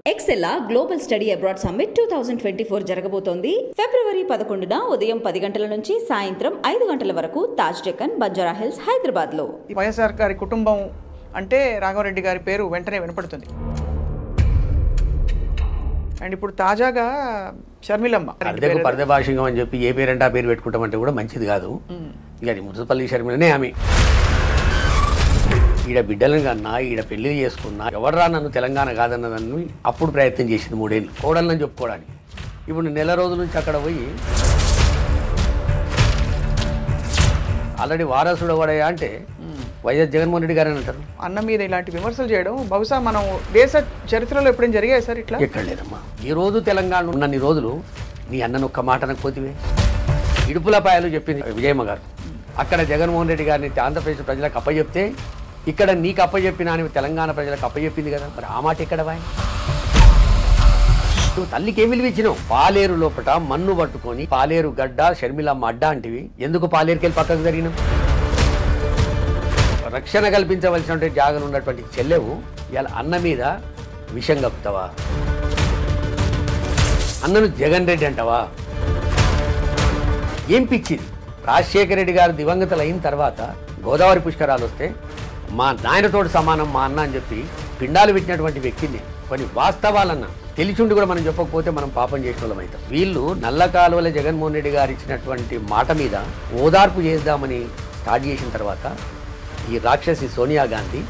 ఎక్సెల్లా global study abroad summit 2024 జరగబోతోంది. ఫిబ్రవరి 11న ఉదయం 10 గంటల నుంచి సాయంత్రం 5 గంటల వరకు తాజ్ డెక్కన్, బంజారా హిల్స్, హైదరాబాద్లో. వైఎస్ఆర్ గారి కుటుంబం అంటే రాఘవరెడ్డి గారి పేరు వెంటనే వినపడుతుంది. అండ్ ఇప్పుడు తాజాగా షర్మిలమ్మ పరదభాషింగం అని చెప్పి ఏ పేరంటే ఆ పేరు పెట్టుకుంటామంటే కూడా మంచిది కాదు. ఇక మున్సిపల్ షర్మిలనే ఆమె. ఈడ బిడ్డలను కన్నా ఈడ పెళ్లి చేసుకున్నా ఎవడరా నన్ను తెలంగాణ కాదన్నదాన్ని అప్పుడు ప్రయత్నం చేసింది 3 ఏళ్ళు కోడళ్ళని చెప్పుకోవడానికి. ఇప్పుడు నెల రోజుల నుంచి అక్కడ పోయి ఆల్రెడీ వారసుడు ఎవడయా అంటే వైఎస్ జగన్మోహన్ రెడ్డి గారు అని అంటారు. అన్న మీద ఇలాంటి విమర్శలు చేయడం బహుశా మనం దేశ చరిత్రలో ఎప్పుడైనా జరిగాయి సార్ ఇట్లా? ఎక్కడ లేదమ్మా. ఈ రోజు తెలంగాణ ఉన్నన్ని రోజులు నీ అన్నను ఒక్క మాట అనకపోతివే. ఇడుపులపాయలు చెప్పింది విజయమ్మ గారు. అక్కడ జగన్మోహన్ రెడ్డి గారిని ఆంధ్రప్రదేశ్ ప్రజలకు అప్పచెప్తే ఇక్కడ నీకు అప్పచెప్పిన అని తెలంగాణ ప్రజలకు అప్పచెప్పింది కదా. మరి ఆ మాట ఎక్కడ బాయ్? నువ్వు తల్లికి ఏం విలువిచ్చినావు? పాలేరు లోపల మన్ను పట్టుకొని పాలేరు గడ్డ షర్మిలమ్మ అడ్డ అంటివి. ఎందుకు పాలేరుకెళ్ళి పక్కకు జరిగినావు? రక్షణ కల్పించవలసినటువంటి జాగలు ఉన్నటువంటి చెల్లెవు ఇలా అన్న మీద విషం కప్పుతావా? అన్నను జగన్ రెడ్డి అంటావా? ఏం పిచ్చింది? రాజశేఖర రెడ్డి గారు దివంగతలు అయిన తర్వాత గోదావరి పుష్కరాలు వస్తే మా నాయనతోటి సమానం మా అన్న అని చెప్పి పిండాలు పెట్టినటువంటి వ్యక్తిని కొన్ని వాస్తవాలన్నా తెలిసిండి కూడా మనం చెప్పకపోతే మనం పాపం చేసిన వాళ్ళం అవుతాం. వీళ్ళు నల్ల కాలువల జగన్మోహన్ రెడ్డి గారు ఇచ్చినటువంటి మాట మీద ఓదార్పు చేద్దామని స్టార్ట్ చేసిన తర్వాత ఈ రాక్షసి సోనియా గాంధీ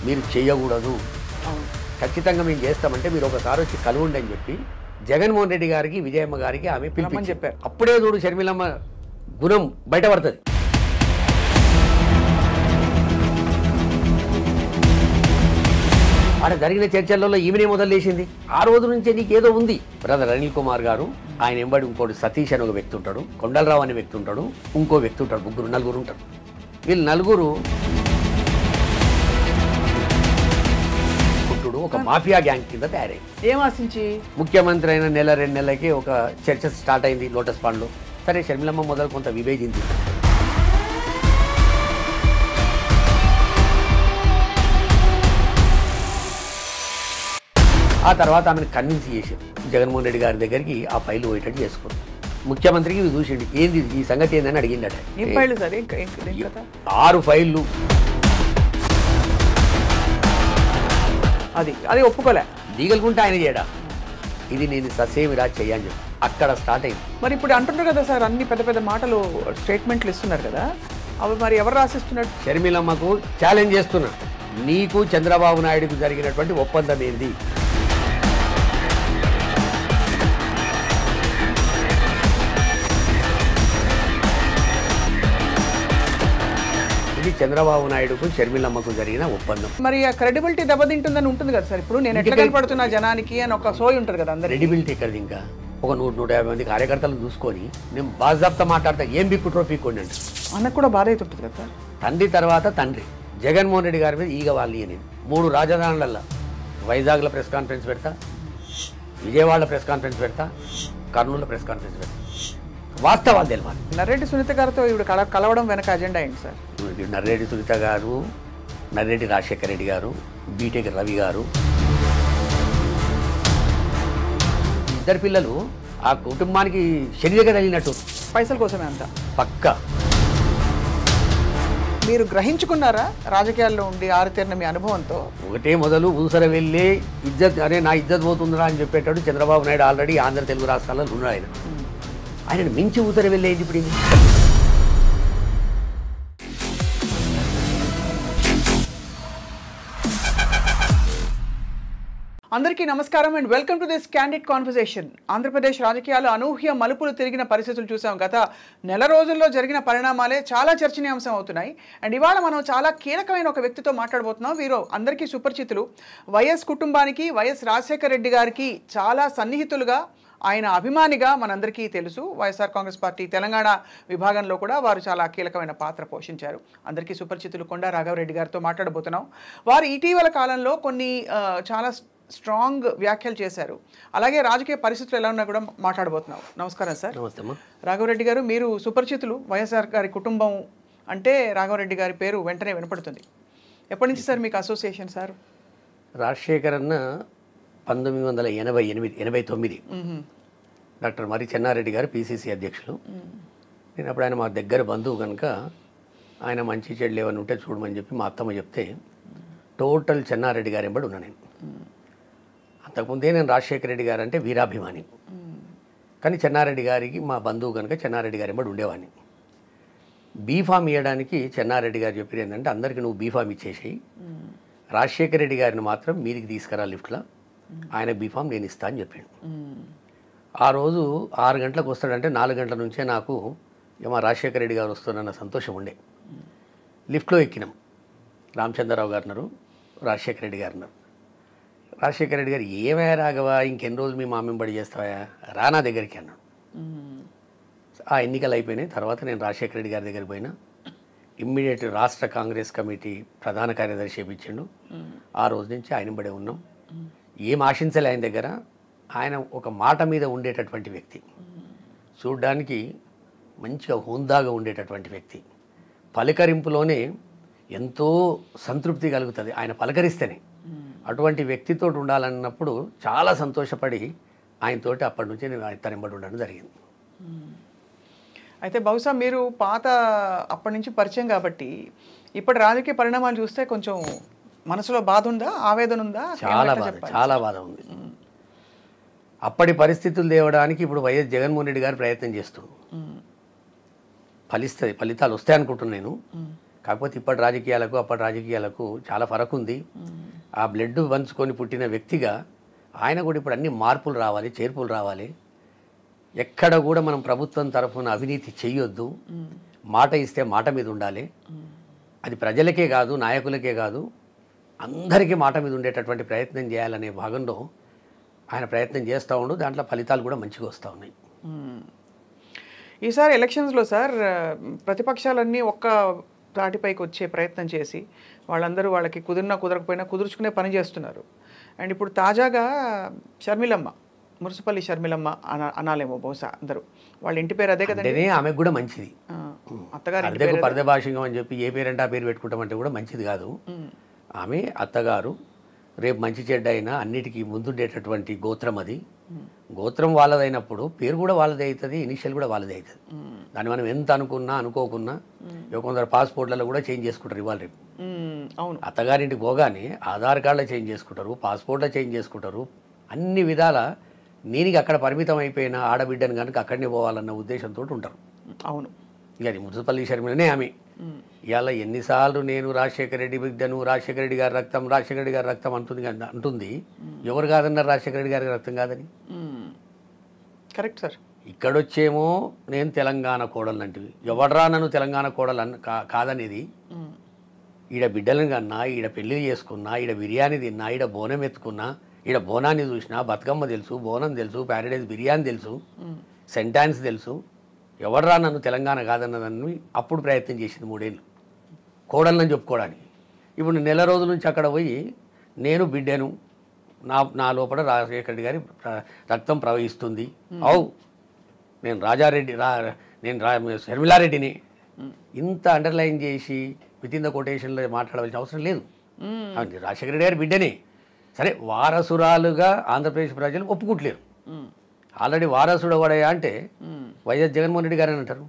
మీరు చేయకూడదు, ఖచ్చితంగా మేము చేస్తామంటే మీరు ఒకసారి వచ్చి కలువండి అని చెప్పి జగన్మోహన్ రెడ్డి గారికి విజయమ్మ గారికి ఆమె పిలిపించి చెప్పారు. అప్పుడే చూడు షర్మిలమ్మ గుణం బయటపడుతుంది. అక్కడ జరిగిన చర్చలలో ఈమెనే మొదలు చేసింది. ఆ రోజు నుంచే నీకేదో ఉంది. బ్రదర్ అనిల్ కుమార్ గారు, ఆయన ఎంబడి ఇంకోటి సతీష్ అని ఒక వ్యక్తి ఉంటాడు, కొండలరావు అనే వ్యక్తి ఉంటాడు, ఇంకో వ్యక్తి ఉంటాడు, నలుగురు ఉంటారు. వీళ్ళు నలుగురు పుట్టుడు ఒక మాఫియా గ్యాంగ్ కింద తయారైంది. ఏం ఆశించి ముఖ్యమంత్రి అయిన నెల 2 నెలలకి ఒక చర్చ స్టార్ట్ అయింది లోటస్ పాండ్లో. సరే షర్మిలమ్మ మొదలు కొంత విభేదింది. ఆ తర్వాత ఆమెను కన్విన్స్ చేశారు జగన్మోహన్ రెడ్డి గారి దగ్గరికి ఆ ఫైలు పోయేటట్టు చేసుకున్నారు. ముఖ్యమంత్రికి ఇవి చూసిండి ఏంది ఈ సంగతి ఏందని అడిగిండట. 6 ఫైళ్ళు అది ఒప్పుకోలే. లీగల్గుంటే ఆయన చేయడా, ఇది నేను ససేమిరా చెయ్యని చెప్పి అక్కడ స్టార్ట్ అయింది. మరి ఇప్పుడు అంటున్నారు కదా సార్, అన్ని పెద్ద పెద్ద మాటలు స్టేట్మెంట్లు ఇస్తున్నారు కదా, అవి మరి ఎవరు రాసిస్తున్నారు? షర్మిలమ్మకు ఛాలెంజ్ చేస్తున్నారు. నీకు చంద్రబాబు నాయుడుకు జరిగినటువంటి ఒప్పందం ఏంది? ఇది చంద్రబాబు నాయుడుకు షర్మిలమ్మకు జరిగిన ఒప్పందం. మరి ఆ క్రెడిబిలిటీ దెబ్బతింటుందని ఉంటుంది కదా సార్. ఇప్పుడు నేను ఎట్లా కనపడుతున్నా జనానికి అని ఒక సోయి ఉంటుంది కదా. అందరు క్రెడిబిలిటీ ఎక్కడిది? ఇంకా ఒక 100-150 మంది కార్యకర్తలను చూసుకొని నేను బాజాబ్తా మాట్లాడతా, ఏం బిక్కుట్రో పీక్కోండి అంటే అన్నకు కూడా బాధ అవుతుంటుంది కదా సార్. తండ్రి తర్వాత తండ్రి జగన్మోహన్ రెడ్డి గారి మీద ఈగ వాళ్ళు. నేను 3 రాజధానులలో వైజాగ్లో ప్రెస్ కాన్ఫరెన్స్ పెడతా, విజయవాడలో ప్రెస్ కాన్ఫరెన్స్ పెడతా, కర్నూలులో ప్రెస్ కాన్ఫరెన్స్ పెడతా. వాస్తవాలు తెలియాలి. నర్రెడ్డి సునీత గారితో ఇప్పుడు కలవడం వెనక అజెండా ఏంటి సార్? నర్రెడ్డి సునీత గారు, నర్రెడ్డి రాజశేఖర రెడ్డి గారు, బీటెక్ రవి గారు, ఇద్దరు పిల్లలు ఆ కుటుంబానికి శరీరంగా తగిలినట్టు పైసల కోసమే అంతా పక్కా. మీరు గ్రహించుకున్నారా రాజకీయాల్లో ఉండి ఆరుతేరిన మీ అనుభవంతో? ఒకటే మొదలు ఊసర వెళ్ళి ఇజ్జత్, అరే నా ఇజ్జత్ పోతుందిరా అని చెప్పేటాడు చంద్రబాబు నాయుడు. ఆల్రెడీ ఆంధ్ర తెలుగు రాష్ట్రాల్లో ఉన్నాడు. ఆయన మించి ఊసర వెళ్ళేది ఇప్పుడు. అందరికీ నమస్కారం and welcome to this candid conversation. Andhra Pradesh రాజకీయాలు అనూహ్య మలుపులు తిరిగిన పరిస్థితులు చూసాం. గత నెల రోజుల్లో జరిగిన పరిణామాలే చాలా చర్చనీయాంశం అవుతున్నాయి. అండ్ ఇవాళ మనం చాలా కీలకమైన ఒక వ్యక్తితో మాట్లాడబోతున్నాం. వీరు అందరికీ సుపరిచితులు. వైఎస్ కుటుంబానికి, వైఎస్ రాజశేఖర రెడ్డి గారికి చాలా సన్నిహితులుగా, ఆయన అభిమానిగా మనందరికీ తెలుసు. వైఎస్ఆర్ కాంగ్రెస్ పార్టీ తెలంగాణ విభాగంలో కూడా వారు చాలా కీలకమైన పాత్ర పోషించారు. అందరికీ సుపరిచితులు కొండా రాఘవరెడ్డి గారితో మాట్లాడబోతున్నాం. వారు ఇటీవల కాలంలో కొన్ని చాలా స్ట్రాంగ్ వ్యాఖ్యలు చేశారు. అలాగే రాజకీయ పరిస్థితులు ఎలా ఉన్నా కూడా మాట్లాడబోతున్నాం. నమస్కారం సార్. రాఘవరెడ్డి గారు, మీరు సుపరిచితులు. వైఎస్ఆర్ గారి కుటుంబం అంటే రాఘవరెడ్డి గారి పేరు వెంటనే వినపడుతుంది. ఎప్పటి నుంచి సార్ మీకు అసోసియేషన్ సార్? రాజశేఖర్ అన్న 1989 డాక్టర్ మరి చెన్నారెడ్డి గారు పిసిసి అధ్యక్షులు. నేను అప్పుడు ఆయన మా దగ్గర బంధువు కనుక ఆయన మంచి చెడులు ఏమైనా ఉంటే చూడమని చెప్పి మా అత్తమ్మ చెప్తే టోటల్ చెన్నారెడ్డి గారు ఎంబడి ఉన్నా నేను. అంతకుముందే నేను రాజశేఖర రెడ్డి గారు అంటే వీరాభిమాని, కానీ చెన్నారెడ్డి గారికి మా బంధువు కనుక చెన్నారెడ్డి గారు ఎంబడి ఉండేవాడిని. బీఫామ్ ఇవ్వడానికి చెన్నారెడ్డి గారు చెప్పారు ఏంటంటే అందరికీ నువ్వు బీఫామ్ ఇచ్చేసేయి, రాజశేఖర రెడ్డి గారిని మాత్రం మీదికి తీసుకురా లిఫ్ట్లో, ఆయన బీఫామ్ నేను ఇస్తా అని చెప్పాడు. ఆ రోజు 6 గంటలకు వస్తాడంటే 4 గంటల నుంచే నాకు మా రాజశేఖర రెడ్డి గారు వస్తున్న సంతోషం ఉండే. లిఫ్ట్లో ఎక్కినాం. రామచంద్రరావు గారు ఉన్నారు, రాజశేఖర రెడ్డి గారు ఉన్నారు. రాజశేఖర రెడ్డి గారు ఏమయ్యా రాఘవా, ఇంకెన్ని రోజులు మీ మామేం బడి చేస్తావా, రా నా దగ్గరికి అన్నాడు. ఆ ఎన్నికలు అయిపోయినాయి. తర్వాత నేను రాజశేఖర రెడ్డి గారి దగ్గరికి పోయినా. ఇమ్మీడియట్ రాష్ట్ర కాంగ్రెస్ కమిటీ ప్రధాన కార్యదర్శి చేయించిండు. ఆ రోజు నుంచి ఆయన బడే ఉన్నాం. ఏం ఆశించలే ఆయన దగ్గర. ఆయన ఒక మాట మీద ఉండేటటువంటి వ్యక్తి, చూడ్డానికి మంచిగా హుందాగా ఉండేటటువంటి వ్యక్తి. పలకరింపులోనే ఎంతో సంతృప్తి కలుగుతుంది ఆయన పలకరిస్తేనే. అటువంటి వ్యక్తితో ఉండాలన్నప్పుడు చాలా సంతోషపడి ఆయనతోటి అప్పటి నుంచి నేను ఆయన తనెంబడి ఉండడం జరిగింది. అయితే బహుశా మీరు పాత అప్పటి నుంచి పరిచయం కాబట్టి ఇప్పటి రాజకీయ పరిణామాలు చూస్తే కొంచెం మనసులో బాధ ఉందా, ఆవేదన ఉందా? చాలా బాధ ఉంది. అప్పటి పరిస్థితులు తేవడానికి ఇప్పుడు వైఎస్ జగన్మోహన్ రెడ్డి గారు ప్రయత్నం చేస్తున్నాడు. ఫలితాలు వస్తాయి అనుకుంటున్నాను నేను. కాకపోతే ఇప్పటి రాజకీయాలకు అప్పటి రాజకీయాలకు చాలా ఫరక్ ఉంది. ఆ బ్లడ్ పంచుకొని పుట్టిన వ్యక్తిగా ఆయన కూడా ఇప్పుడు అన్ని మార్పులు రావాలి, చేర్పులు రావాలి. ఎక్కడ కూడా మనం ప్రభుత్వం తరఫున అవినీతి చెయ్యొద్దు. మాట ఇస్తే మాట మీద ఉండాలి. అది ప్రజలకే కాదు, నాయకులకే కాదు, అందరికీ మాట మీద ఉండేటటువంటి ప్రయత్నం చేయాలనే భాగంలో ఆయన ప్రయత్నం చేస్తూ ఉండు. దాంట్లో ఫలితాలు కూడా మంచిగా వస్తూ ఉన్నాయి. ఈసారి ఎలక్షన్స్లో సార్ ప్రతిపక్షాలన్నీ ఒక్క తాటిపైకి వచ్చే ప్రయత్నం చేసి వాళ్ళందరూ వాళ్ళకి కుదిరినా కుదరకపోయినా కుదుర్చుకునే పని చేస్తున్నారు. అండ్ ఇప్పుడు తాజాగా షర్మిలమ్మ, మురుసుపల్లి షర్మిలమ్మ అనాలేమో బహుశా అందరూ, వాళ్ళ ఇంటి పేరు అదే కదండి. ఆమెకు కూడా మంచిది. అత్తగారు పరదభాషంగా అని చెప్పి ఏ పేరంటే ఆ పేరు పెట్టుకుంటామంటే కూడా మంచిది కాదు. ఆమె అత్తగారు రేపు మంచి చెడ్డ అయినా అన్నిటికీ ముందుండేటటువంటి గోత్రం అది. గోత్రం వాళ్ళదైనప్పుడు పేరు కూడా వాళ్ళదే అవుతుంది, ఇనిషియల్ కూడా వాళ్ళదే అవుతుంది. దాన్ని మనం ఎంత అనుకున్నా అనుకోకున్నా కొందరు పాస్పోర్ట్లలో కూడా చేంజ్ చేసుకుంటారు ఇవాళ రేపు. అవును, అత్తగారింటికి పోగానే ఆధార్ కార్డులో చేంజ్ చేసుకుంటారు, పాస్పోర్ట్లో చేంజ్ చేసుకుంటారు. అన్ని విధాల నేను అక్కడ పరిమితం అయిపోయిన ఆడబిడ్డను కనుక అక్కడనే పోవాలన్న ఉద్దేశంతో ఉంటారు. అవును, ఇక అది మురుసుపల్లి షర్మిలనే ఆమె. ఇవాళ ఎన్నిసార్లు నేను రాజశేఖర రెడ్డి బిడ్డను, రాజశేఖర రెడ్డి గారి రక్తం, రాజశేఖర రెడ్డి గారి రక్తం అంటుంది. ఎవరు కాదన్నారు రాజశేఖర రెడ్డి గారి రక్తం కాదని? Correct sir. ఇక్కడొచ్చేమో నేను తెలంగాణ కోడలు లాంటివి, ఎవడరా నన్ను తెలంగాణ కోడలు కాదనేది. ఈడ బిడ్డలను కన్నా, ఈడ పెళ్లి చేసుకున్నా, ఈడ బిర్యానీ తిన్నా, ఈడ బోనం ఎత్తుకున్నా, ఈడ బోనాన్ని చూసినా, బతుకమ్మ తెలుసు, బోనం తెలుసు, ప్యారడైజ్ బిర్యానీ తెలుసు, సెంటాన్స్ తెలుసు. ఎవడరా నన్ను తెలంగాణ కాదన్నదాన్ని అప్పుడు ప్రయత్నం చేసింది 3 ఏళ్ళు కోడళ్ళని చెప్పుకోవడానికి. ఇప్పుడు నెల రోజుల నుంచి అక్కడ పోయి నేను బిడ్డను, నా లోపల రాజశేఖర రెడ్డి గారి రక్తం ప్రవహిస్తుంది, నేను నేను షర్మిలారెడ్డిని ఇంత అండర్లైన్ చేసి విత్ ఇన్ ద కొటేషన్లో మాట్లాడవలసిన అవసరం లేదు. రాజశేఖర రెడ్డి గారి బిడ్డనే. సరే, వారసురాలుగా ఆంధ్రప్రదేశ్ ప్రజలు ఒప్పుకుంటలేరు. ఆల్రెడీ వారసుడు ఎవడయా అంటే వైఎస్ జగన్మోహన్ రెడ్డి గారు అని అంటారు.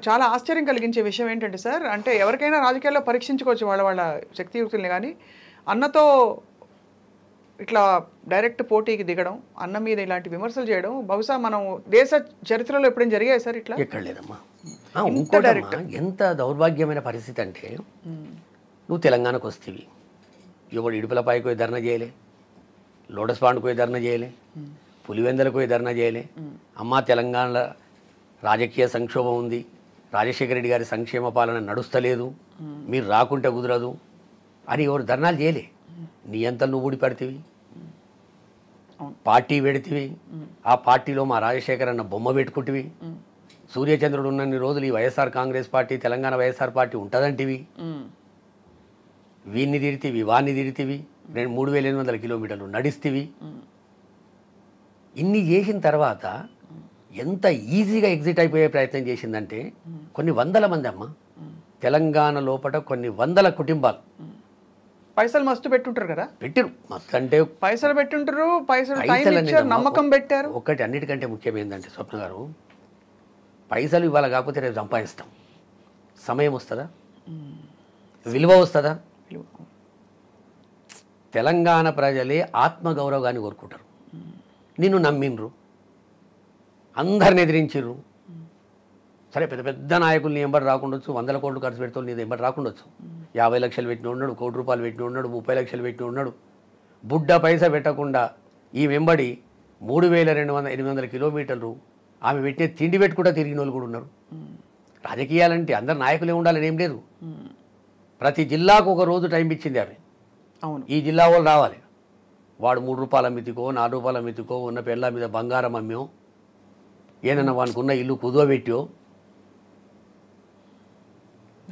చాలా ఆశ్చర్యం కలిగించే విషయం ఏంటంటే సార్, అంటే ఎవరికైనా రాజకీయాల్లో పరీక్షించుకోవచ్చు వాళ్ళ శక్తియుక్తుల్ని, కానీ అన్నతో ఇట్లా డైరెక్ట్ పోటీకి దిగడం, అన్న మీద ఇలాంటి విమర్శలు చేయడం బహుశా మనం దేశ చరిత్రలో ఎప్పుడైనా జరిగాయి సార్ ఇట్లా? ఎక్కడ లేదమ్మా. ఎంత దౌర్భాగ్యమైన పరిస్థితి అంటే, నువ్వు తెలంగాణకు వస్తేవి, ఎవడు ఇడుపులపాయకు పోయి ధర్నా చేయలే, లోటస్ పాండ్కు పోయి ధర్నా చేయలే, పులివెందలకు పోయి ధర్నా చేయలే. అమ్మ తెలంగాణలో రాజకీయ సంక్షోభం ఉంది, రాజశేఖర రెడ్డి గారి సంక్షేమ పాలన నడుస్తలేదు, మీరు రాకుంటే కుదరదు అని ఎవరు ధర్నాలు చేయలే. నీ అంతా నువ్వు ఊడిపడితివి, పార్టీ పెడితివి, ఆ పార్టీలో మా రాజశేఖర్ అన్న బొమ్మ పెట్టుకుంటివి. సూర్యచంద్రుడు ఉన్నన్ని రోజులు ఈ వైఎస్ఆర్ కాంగ్రెస్ పార్టీ, తెలంగాణ వైఎస్ఆర్ పార్టీ ఉంటుందంటివి. వీన్ని తిరితివి, వాన్ని తిరితివి, 3800 కిలోమీటర్లు నడిస్తేవి. ఇన్ని చేసిన తర్వాత ఎంత ఈజీగా ఎగ్జిట్ అయిపోయే ప్రయత్నం చేసిందంటే, కొన్ని వందల మంది అమ్మ తెలంగాణ లోపల కొన్ని వందల కుటుంబాలు పైసలు మస్తు పెట్టుంటారు కదా, పెట్టిరు మస్తు అంటే పైసలు పెట్టుంటారు, పైసలు టైం పైసలు ఇచ్చారు, అనేది నమ్మకం పెట్టారు. ఒక్కటి అన్నిటికంటే ముఖ్యం ఏంటంటే స్వప్న గారు, పైసలు ఇవాళ కాకపోతే రేపు సంపాదిస్తాం, సమయం వస్తుందా, విలువ వస్తుందా? తెలంగాణ ప్రజలే ఆత్మగౌరవాన్ని కోరుకుంటారు. నిన్ను నమ్మిండ్రు, అందరిని ఎదిరించిర్రు. సరే పెద్ద పెద్ద నాయకులు నీ ఎంబడి రాకుండొచ్చు, 100 కోట్లు ఖర్చు పెడతావు, నీ ఎంబడి రాకుండొచ్చు. 50 లక్షలు పెట్టిన ఉన్నాడు, 1 కోటి రూపాయలు పెట్టిన ఉన్నాడు, 30 లక్షలు పెట్టిన ఉన్నాడు. బుడ్డ పైసా పెట్టకుండా ఈ వెంబడి 3200 కిలోమీటర్లు ఆమె పెట్టే తిండి పెట్టుకుంటా తిరిగిన వాళ్ళు కూడా ఉన్నారు. రాజకీయాలంటే అందరు నాయకులే ఉండాలని ఏం లేదు. ప్రతి జిల్లాకు ఒక రోజు టైం ఇచ్చింది ఆమె. అవును, ఈ జిల్లా వాళ్ళు రావాలి, వాడు 3 రూపాయల మితికో 4 రూపాయల మితికో ఉన్న పెళ్ళ మీద బంగారం అమ్మో, ఏదన్నా వానికి ఉన్న ఇల్లు కుదువ పెట్టో.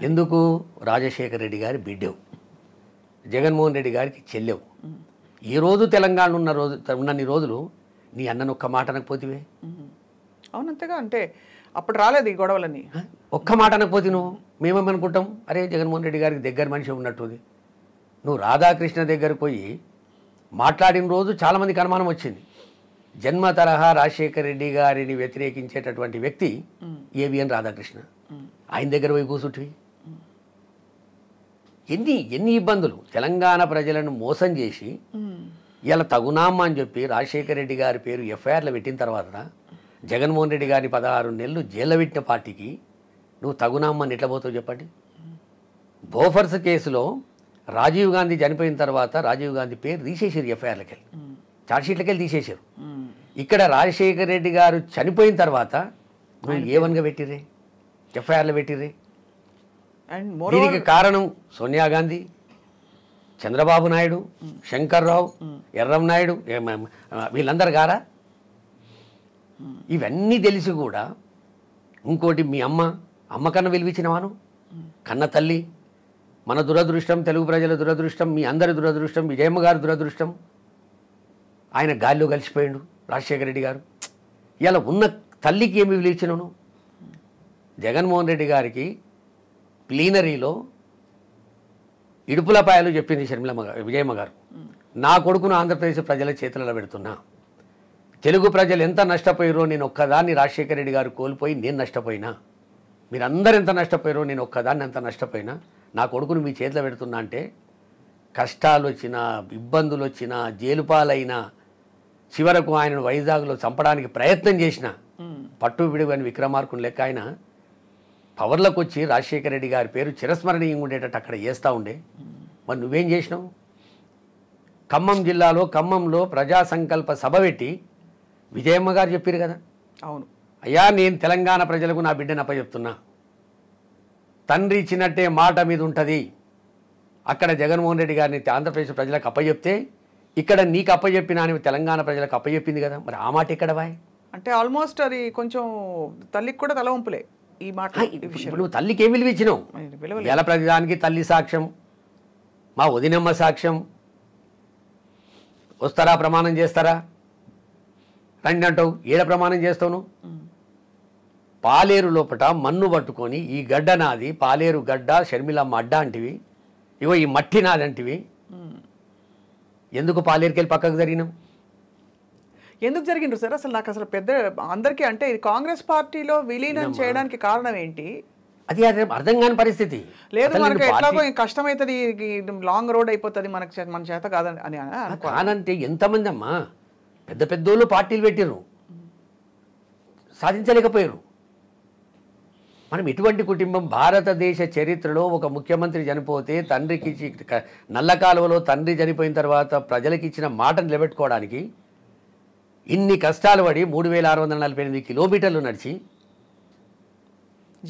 ఎందుకు? రాజశేఖర రెడ్డి గారి బిడ్డవు, జగన్మోహన్ రెడ్డి గారికి చెల్లెవు. ఈ రోజు తెలంగాణ ఉన్నన్ని రోజులు నీ అన్నను ఒక్క మాట అనకపోతివే. అవునంతేగా, అంటే అప్పుడు రాలేదు ఈ గొడవలన్నీ. ఒక్క మాట అనకపోతే నువ్వు మేమేమనుకుంటాం, అరే జగన్మోహన్ రెడ్డి గారికి దగ్గర మనిషి ఉన్నట్టుంది. నువ్వు రాధాకృష్ణ దగ్గరకు పోయి మాట్లాడిన రోజు చాలామందికి అనుమానం వచ్చింది. జన్మ తరహా రాజశేఖర రెడ్డి గారిని వ్యతిరేకించేటటువంటి వ్యక్తి ఏబిఎన్ రాధాకృష్ణ. ఆయన దగ్గర పోయి కూర్చుంటివి. ఎన్ని ఇబ్బందులు. తెలంగాణ ప్రజలను మోసం చేసి ఇలా తగునామా అని చెప్పి రాజశేఖర రెడ్డి గారి పేరు ఎఫ్ఐఆర్లో పెట్టిన తర్వాత జగన్మోహన్ రెడ్డి గారిని 16 నెలలు జైల్లో పెట్టిన పార్టీకి నువ్వు తగునామని ఎట్లా పోతావు చెప్పండి. బోఫర్స్ కేసులో రాజీవ్ గాంధీ చనిపోయిన తర్వాత రాజీవ్ గాంధీ పేరు తీసేసారు, ఎఫ్ఐఆర్లకి వెళ్ళి ఛార్జ్షీట్లకి వెళ్ళి తీసేశారు. ఇక్కడ రాజశేఖర రెడ్డి గారు చనిపోయిన తర్వాత నువ్వు ఏవన్గా పెట్టిర్రే, ఎఫ్ఐఆర్లో పెట్టిర్రే. అండ్ దీనికి కారణం సోనియా గాంధీ, చంద్రబాబు నాయుడు, శంకర్రావు, ఎర్రం నాయుడు, వీళ్ళందరు గారా? ఇవన్నీ తెలిసి కూడా ఇంకోటి, మీ అమ్మ కన్నా విలువిచ్చినవాను, కన్న తల్లి. మన దురదృష్టం, తెలుగు ప్రజల దురదృష్టం, మీ అందరి దురదృష్టం, విజయమ్మ గారి దురదృష్టం. ఆయన గాలిలో కలిసిపోయాడు రాజశేఖర రెడ్డి గారు. ఇలా ఉన్న తల్లికి ఏమి విలువిచ్చినాను? జగన్మోహన్ రెడ్డి గారికి ప్లీనరీలో ఇడుపులపాయలు చెప్పింది విజయమ్మ గారు, నా కొడుకును ఆంధ్రప్రదేశ్ ప్రజల చేతులలో పెడుతున్నా. తెలుగు ప్రజలు ఎంత నష్టపోయారో నేను ఒక్కదాన్ని రాజశేఖర రెడ్డి గారు కోల్పోయి నేను నష్టపోయినా, మీరందరూ ఎంత నష్టపోయారో నేను ఒక్కదాన్ని ఎంత నష్టపోయినా, నా కొడుకును మీ చేతిలో పెడుతున్నా అంటే కష్టాలు వచ్చినా, ఇబ్బందులు వచ్చినా, జైలుపాలైనా, చివరకు ఆయనను వైజాగ్లో చంపడానికి ప్రయత్నం చేసిన పట్టు విడువని విక్రమార్కుని లెక్క ఆయన పవర్లోకి వచ్చి రాజశేఖర రెడ్డి గారి పేరు చిరస్మరణీయంగా ఉండేటట్టు అక్కడ చేస్తూ ఉండే. మరి నువ్వేం చేసినావు? ఖమ్మం జిల్లాలో ఖమ్మంలో ప్రజా సంకల్ప సభ పెట్టి విజయమ్మ గారు చెప్పారు కదా, అవును అయ్యా నేను తెలంగాణ ప్రజలకు నా బిడ్డను అప్పచెప్తున్నా, తండ్రి ఇచ్చినట్టే మాట మీద ఉంటుంది. అక్కడ జగన్మోహన్ రెడ్డి గారిని ఆంధ్రప్రదేశ్ ప్రజలకు అప్పచెప్తే ఇక్కడ నీకు అప్పచెప్పిన అని తెలంగాణ ప్రజలకు అప్పచెప్పింది కదా, మరి ఆ మాట ఎక్కడ బాయ్? అంటే ఆల్మోస్ట్ అది కొంచెం తల్లికి కూడా తలవంపులే ఈ మాట. నువ్వు తల్లికి ఏం విలువ ఇచ్చినావు? ఎలా ప్రతిదానికి తల్లి సాక్ష్యం, మా వదినమ్మ సాక్ష్యం. వస్తారా, ప్రమాణం చేస్తారా, రండి అంటావు, ఏడ ప్రమాణం చేస్తావు నువ్వు? పాలేరు లోపట మన్ను పట్టుకొని ఈ గడ్డ నాది, పాలేరు గడ్డ, షర్మిలమ్మ అడ్డ అంటివి, ఇవో ఈ మట్టి నాదంటివి. ఎందుకు పాలేరుకి వెళ్ళి పక్కకు జరిగినాం? ఎందుకు జరిగిండ్రు సార్? అసలు పెద్ద అందరికీ అంటే ఇది కాంగ్రెస్ పార్టీలో విలీనం చేయడానికి కారణం ఏంటి? అది అర్థం కాని పరిస్థితి. లేదు, మనకు ఎట్లాగో కష్టమవుతుంది, లాంగ్ రోడ్ అయిపోతుంది, మన చేత కాదని అని కానంటే ఎంతమంది అమ్మా పెద్ద పెద్దోళ్ళు పార్టీలు పెట్టిర్రు, సాధించలేకపోయారు. మనం ఇటువంటి కుటుంబం భారతదేశ చరిత్రలో ఒక ముఖ్యమంత్రి చనిపోతే తండ్రికి నల్ల కాలువలో తండ్రి చనిపోయిన తర్వాత ప్రజలకు ఇచ్చిన మాట నిలబెట్టుకోవడానికి ఇన్ని కష్టాలు పడి 3648 కిలోమీటర్లు నడిచి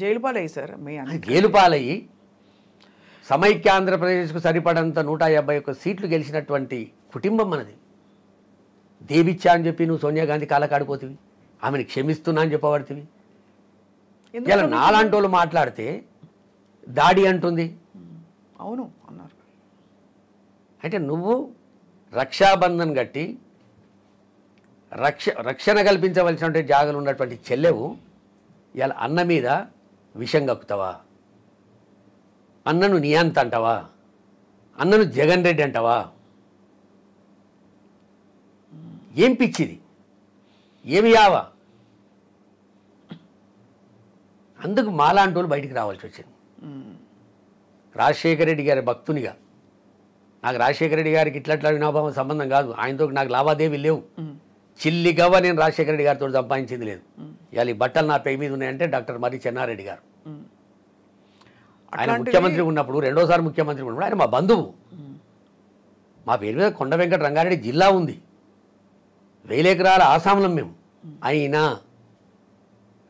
జైలు పాలయ్యి సార్, జైలు పాలయ్యి సమైక్య ఆంధ్రప్రదేశ్కు సరిపడంత 151 సీట్లు గెలిచినటువంటి కుటుంబం మనది. దేవిచ్చా అని చెప్పి నువ్వు సోనియా గాంధీ కాలకాడిపోతివి, ఆమెను క్షమిస్తున్నా అని చెప్పబడుతుంది. ఇలా నాలాంటి వాళ్ళు మాట్లాడితే దాడి అంటుంది. అవును అన్నారు. అంటే నువ్వు రక్షాబంధన్ కట్టి రక్షణ కల్పించవలసినటువంటి జాగలు ఉన్నటువంటి చెల్లెవు ఇలా అన్న మీద విషం కక్కుతావా? అన్నను నీ అంత అంటావా? అన్నను జగన్ రెడ్డి అంటావా? ఏం పిచ్చిది, ఏమి యావా? అందుకు మాలాంటి వాళ్ళు బయటికి రావాల్సి వచ్చింది. రాజశేఖర రెడ్డి గారి భక్తునిగా, నాకు రాజశేఖర రెడ్డి గారికి ఇట్లా వినాభావం సంబంధం కాదు, ఆయనతో నాకు లావాదేవీ లేవు. చిల్లిగవ్వ నేను రాజశేఖర రెడ్డి గారితో సంపాదించింది లేదు. ఇవాళ ఈ బట్టలు నా పై మీద ఉన్నాయంటే డాక్టర్ మరి చెన్నారెడ్డి గారు, ఆయన ముఖ్యమంత్రి ఉన్నప్పుడు, రెండోసారి ముఖ్యమంత్రి ఉన్నప్పుడు ఆయన మా బంధువు. మా పేరు మీద కొండ వెంకట రంగారెడ్డి జిల్లా ఉంది, 1000 ఎకరాల ఆసాములం మేము. అయినా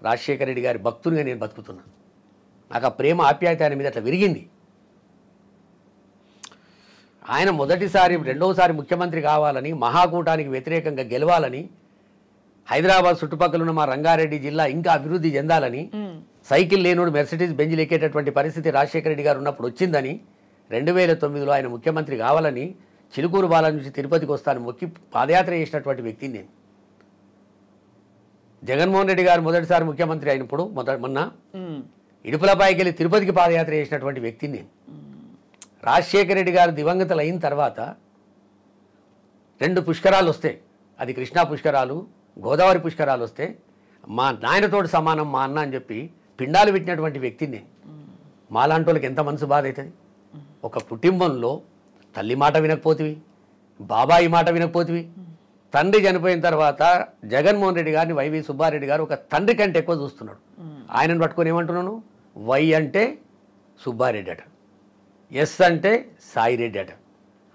రాజశేఖర రెడ్డి గారి భక్తునిగా నేను బతుకుతున్నా. నాకు ఆ ప్రేమ ఆప్యాయత ఆయన మీద అట్లా విరిగింది. ఆయన మొదటిసారి రెండవసారి ముఖ్యమంత్రి కావాలని, మహాకూటానికి వ్యతిరేకంగా గెలవాలని, హైదరాబాద్ చుట్టుపక్కల ఉన్న మా రంగారెడ్డి జిల్లా ఇంకా అభివృద్ధి చెందాలని, సైకిల్ లేనోడు మెర్సిడీస్ బెంజ్లు ఎక్కేటటువంటి పరిస్థితి రాజశేఖర రెడ్డి గారు ఉన్నప్పుడు వచ్చిందని, 2009లో ఆయన ముఖ్యమంత్రి కావాలని చిలుకూరు బాల నుంచి తిరుపతికి వస్తాను మొక్కి పాదయాత్ర చేసినటువంటి వ్యక్తిని నేను. జగన్మోహన్ రెడ్డి గారు మొదటిసారి ముఖ్యమంత్రి అయినప్పుడు మొన్న ఇడుపులపాయికి వెళ్ళి తిరుపతికి పాదయాత్ర చేసినటువంటి వ్యక్తిని నేను. రాజశేఖర రెడ్డి గారు దివంగతలు అయిన తర్వాత 2 పుష్కరాలు వస్తే, అది కృష్ణా పుష్కరాలు, గోదావరి పుష్కరాలు వస్తే మా నాయనతోటి సమానం మా అన్న అని చెప్పి పిండాలు పెట్టినటువంటి వ్యక్తిని నేను. మాలాంటి వాళ్ళకి ఎంత మనసు బాధ అవుతుంది? ఒక కుటుంబంలో తల్లి మాట వినకపోతివి, బాబాయి మాట వినకపోతివి, తండ్రి చనిపోయిన తర్వాత జగన్మోహన్ రెడ్డి గారిని వైవి సుబ్బారెడ్డి గారు ఒక తండ్రి కంటే ఎక్కువ చూస్తున్నాడు. ఆయనను పట్టుకొని ఏమంటున్నాను? వై అంటే సుబ్బారెడ్డి అట, ఎస్ అంటే సాయిరెడ్డి అట,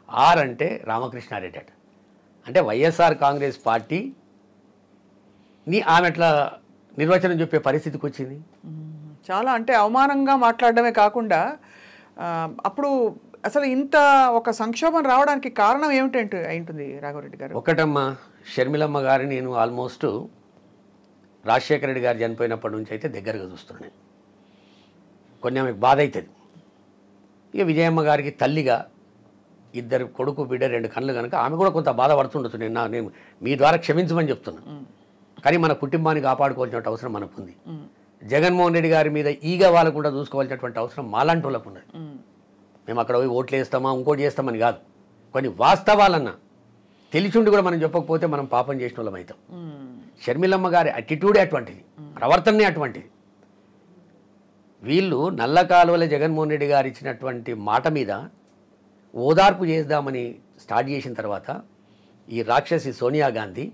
ఆర్ అంటే రామకృష్ణారెడ్డి అట. అంటే వైఎస్ఆర్ కాంగ్రెస్ పార్టీని ఆమె అట్లా నిర్వచనం చెప్పే పరిస్థితికి వచ్చింది. చాలా అంటే అవమానంగా మాట్లాడడమే కాకుండా అప్పుడు అసలు ఇంత ఒక సంక్షోభం రావడానికి కారణం ఏమిటంటే అయింటుంది రాఘవరెడ్డి గారు? ఒకటమ్మా, షర్మిలమ్మ గారు నేను ఆల్మోస్ట్ రాజశేఖర రెడ్డి గారు చనిపోయినప్పటి నుంచి అయితే దగ్గరగా చూస్తున్నాను. కొన్ని ఆమెకు బాధ అవుతుంది. ఇక విజయమ్మ గారికి తల్లిగా 2 కొడుకు బిడ్డ 2 కళ్ళు కనుక ఆమె కూడా కొంత బాధపడుతుండొచ్చు. నేను మీ ద్వారా క్షమించమని చెప్తున్నాను. కానీ మన కుటుంబాన్ని కాపాడుకోవాల్సిన అవసరం మనకు ఉంది. జగన్మోహన్ రెడ్డి గారి మీద ఈగ వాళ్ళకుండా చూసుకోవాల్సినటువంటి అవసరం మాలాంటి వాళ్ళకు ఉన్నది. మేము అక్కడ పోయి ఓట్లు వేస్తామా ఇంకోటి చేస్తామని కాదు, కొన్ని వాస్తవాలన్నా తెలిసిండి కూడా మనం చెప్పకపోతే మనం పాపం చేసిన వాళ్ళం అవుతాం. షర్మిలమ్మ గారి అటిట్యూడే అటువంటిది, ప్రవర్తనే అటువంటిది. వీళ్ళు నల్ల కాలువల జగన్మోహన్ రెడ్డి గారు ఇచ్చినటువంటి మాట మీద ఓదార్పు చేద్దామని స్టార్ట్ చేసిన తర్వాత ఈ రాక్షసి సోనియా గాంధీ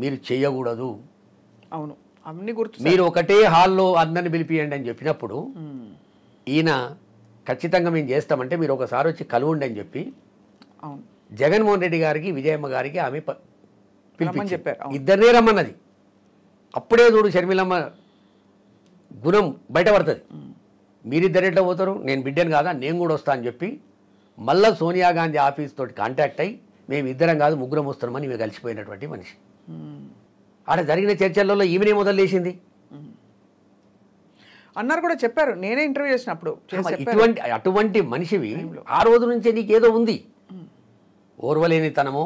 మీరు చేయకూడదు, అవును అన్ని గుర్తు, మీరు ఒకటే హాల్లో అందరిని పిలిపియండి అని చెప్పినప్పుడు ఈయన ఖచ్చితంగా మేము చేస్తామంటే మీరు ఒకసారి వచ్చి కలవండి అని చెప్పి అవును జగన్మోహన్ రెడ్డి గారికి విజయమ్మ గారికి ఆమె చెప్పారు. ఇద్దరినే రమ్మన్నది. అప్పుడే చూడు షర్మిలమ్మ గుణం బయటపడుతుంది. మీరిద్దరు ఎట్లా పోతారు, నేను బిడ్డను కాదా నేను కూడా వస్తా అని చెప్పి మళ్ళీ సోనియా గాంధీ ఆఫీస్ తోటి కాంటాక్ట్ అయ్యి మేము ఇద్దరం కాదు ముగ్గురం వస్తున్నామని ఈమె కలిసిపోయినటువంటి మనిషి. ఆడ జరిగిన చర్చలలో ఈమెనే మొదలు లేచింది అన్నారు కూడా చెప్పారు. నేనే ఇంటర్వ్యూ చేసినప్పుడు అటువంటి మనిషివి ఆ రోజు నుంచే నీకేదో ఉంది, ఓర్వలేనితనమో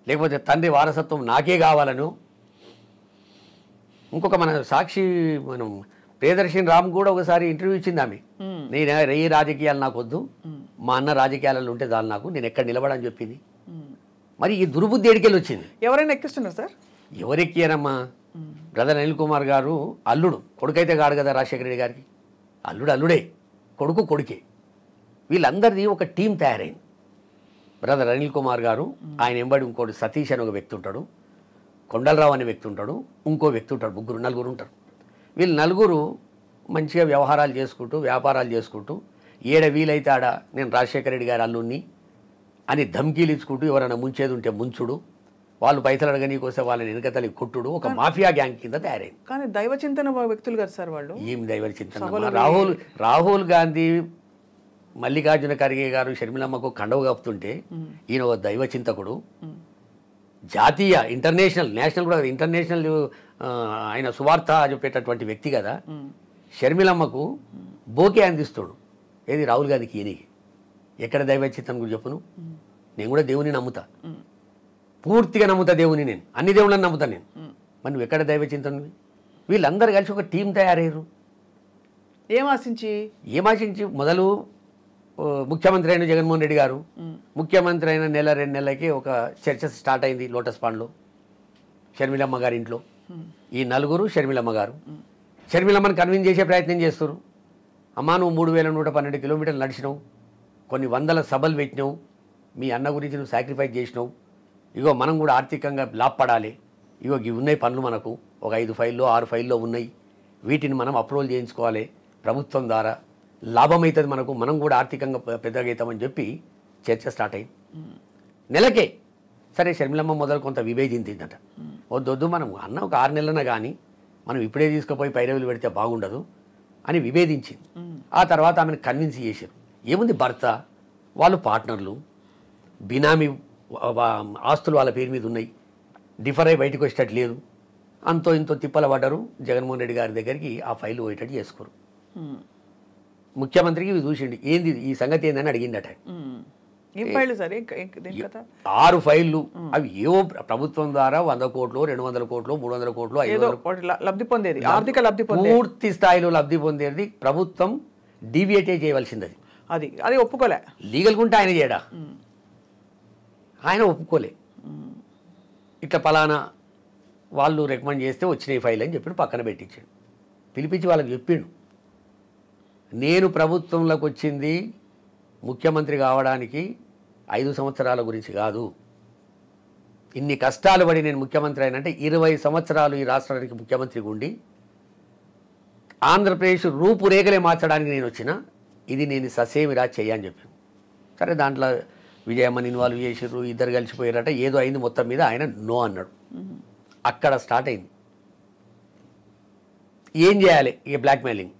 లేకపోతే తండ్రి వారసత్వం నాకే కావాలను. ఇంకొక మన సాక్షి మనం ప్రియదర్శిని రామ్ కూడా ఒకసారి ఇంటర్వ్యూ ఇచ్చింది ఆమె. నేను ఏ రాజకీయాలు నాకు వద్దు, మా అన్న రాజకీయాలలో ఉంటే చాలు నాకు, నేను ఎక్కడ నిలబడని చెప్పింది. మరి ఈ దుర్బుద్ధి ఎడికెళ్ళి వచ్చింది? ఎవరైనా ఎక్కిస్తున్నారు సార్? ఎవరెక్కారమ్మా? బ్రదర్ అనిల్ కుమార్ గారు అల్లుడు, కొడుకైతే కాడు కదా రాజశేఖర రెడ్డి గారికి, అల్లుడు అల్లుడే, కొడుకు కొడుకే. వీళ్ళందరిది ఒక టీం తయారైంది. బ్రదర్ అనిల్ కుమార్ గారు, ఆయన ఎంబడి ఇంకోటి సతీష్ అని ఒక వ్యక్తి ఉంటాడు, కొండలరావు అనే వ్యక్తి ఉంటాడు, ఇంకో వ్యక్తి ఉంటాడు, నలుగురు ఉంటారు. వీళ్ళు నలుగురు మంచిగా వ్యవహారాలు చేసుకుంటూ వ్యాపారాలు చేసుకుంటూ ఏడ వీలైతే ఆడ నేను రాజశేఖర రెడ్డి గారి అల్లుడిని అని ధమ్కీలు ఇచ్చుకుంటూ ఎవరైనా ముంచేది ఉంటే ముంచుడు, వాళ్ళు పైసలు అడగనీకొస్తే వాళ్ళని వెనకతలి కొట్టుడు, ఒక మాఫియా గ్యాంగ్ కింద తయారైంది. కానీ దైవ చింతన వ్యక్తులు కదా సార్ వాళ్ళు? ఏం దైవ చింతన? రాహుల్ గాంధీ, మల్లికార్జున ఖర్గే గారు షర్మిలమ్మకు కండవ కప్పుతుంటే ఈయన ఒక దైవ చింతకుడు, జాతీయ ఇంటర్నేషనల్ నేషనల్ కూడా ఇంటర్నేషనల్ ఆయన సువార్త చెప్పేటటువంటి వ్యక్తి కదా. షర్మిలమ్మకు బోకే అందిస్తాడు. ఏది రాహుల్ గాంధీకి ఈయనకి ఎక్కడ దైవ చింతన గురించి చెప్పును? నేను కూడా దేవుని నమ్ముతా, పూర్తిగా నమ్ముతా దేవుని, నేను అన్ని దేవుళ్ళని నమ్ముతాను నేను. మరి నువ్వు ఎక్కడ దైవ చింతన? వీళ్ళందరూ కలిసి ఒక టీం తయారయ్యారు. ఏమాశించి మొదలు ముఖ్యమంత్రి అయిన జగన్మోహన్ రెడ్డి గారు ముఖ్యమంత్రి అయిన నెల 2 నెలలకి ఒక చర్చ స్టార్ట్ అయింది లోటస్ పాండ్లో షర్మిలమ్మ గారి ఇంట్లో. ఈ నలుగురు షర్మిలమ్మ గారు షర్మిలమ్మని కన్విన్స్ చేసే ప్రయత్నం చేస్తారు. అమ్మా నువ్వు 3112 కిలోమీటర్లు నడిచినావు, కొన్ని వందల సభలు పెట్టినావు, మీ అన్న గురించి నువ్వు సాక్రిఫైస్ చేసినావు, ఇగో మనం కూడా ఆర్థికంగా లాభపడాలి, ఇగో ఇవి ఉన్నాయి పనులు మనకు ఒక 5 ఫైల్లో 6 ఫైల్లో ఉన్నాయి, వీటిని మనం అప్రూవల్ చేయించుకోవాలి ప్రభుత్వం ద్వారా, లాభం అవుతుంది మనకు, మనం కూడా ఆర్థికంగా పెద్దగా అవుతామని చెప్పి చర్చ స్టార్ట్ అయింది. నెలకే సరే షర్మిలమ్మ మొదలు కొంత విభేదించిందట. వద్దొద్దు మనం అన్న ఒక 6 నెలలన కానీ మనం ఇప్పుడే తీసుకుపోయి పైరవులు పెడితే బాగుండదు అని విభేదించింది. ఆ తర్వాత ఆమెను కన్విన్స్ చేశారు. ఏముంది, భర్త వాళ్ళు పార్ట్నర్లు, బినామీ ఆస్తులు వాళ్ళ పేరు మీద ఉన్నాయి, డిఫర్ అయి బయటకు వచ్చేటట్టు లేదు, అంతో ఇంతో తిప్పల పడ్డారు. జగన్మోహన్ రెడ్డి గారి దగ్గరికి ఆ ఫైల్ పోయేటట్టు చేసుకోరు. ముఖ్యమంత్రికి ఇవి చూసిండి, ఏంది ఈ సంగతి ఏందని అడిగిండట. 6 ఫైళ్ళు అవి ఏవో ప్రభుత్వం ద్వారా 100 కోట్లు 200 కోట్లు 300 కోట్లు 500 లబ్ధి పొందేది, ఆర్థిక లబ్ధి పొందేది, పూర్తి స్థాయిలో లబ్ధి పొందేది ప్రభుత్వం డీవియేటే చేయవలసింది. అది ఒప్పుకోలే. లీగల్గా ఉంటే ఆయన చేయడా, ఆయన ఒప్పుకోలే. ఇట్లా పలానా వాళ్ళు రికమెండ్ చేస్తే వచ్చినాయి ఫైల్ అని చెప్పి పక్కన పెట్టించాడు. పిలిపించి వాళ్ళకి చెప్పిండు, నేను ప్రభుత్వంలోకి వచ్చింది ముఖ్యమంత్రి కావడానికి 5 సంవత్సరాల గురించి కాదు, ఇన్ని కష్టాలు పడి నేను ముఖ్యమంత్రి అయినంటే 20 సంవత్సరాలు ఈ రాష్ట్రానికి ముఖ్యమంత్రిగా ఉండి ఆంధ్రప్రదేశ్ రూపురేఖలే మార్చడానికి నేను వచ్చిన, ఇది నేను ససేమిరా చేయని చెప్పాను. సరే దాంట్లో విజయమ్మని ఇన్వాల్వ్ చేసిర్రు, ఇద్దరు కలిసిపోయారట, ఏదో అయింది, మొత్తం మీద ఆయన నో అన్నాడు. అక్కడ స్టార్ట్ అయింది. ఏం చేయాలి ఇక బ్లాక్మెయిలింగ్,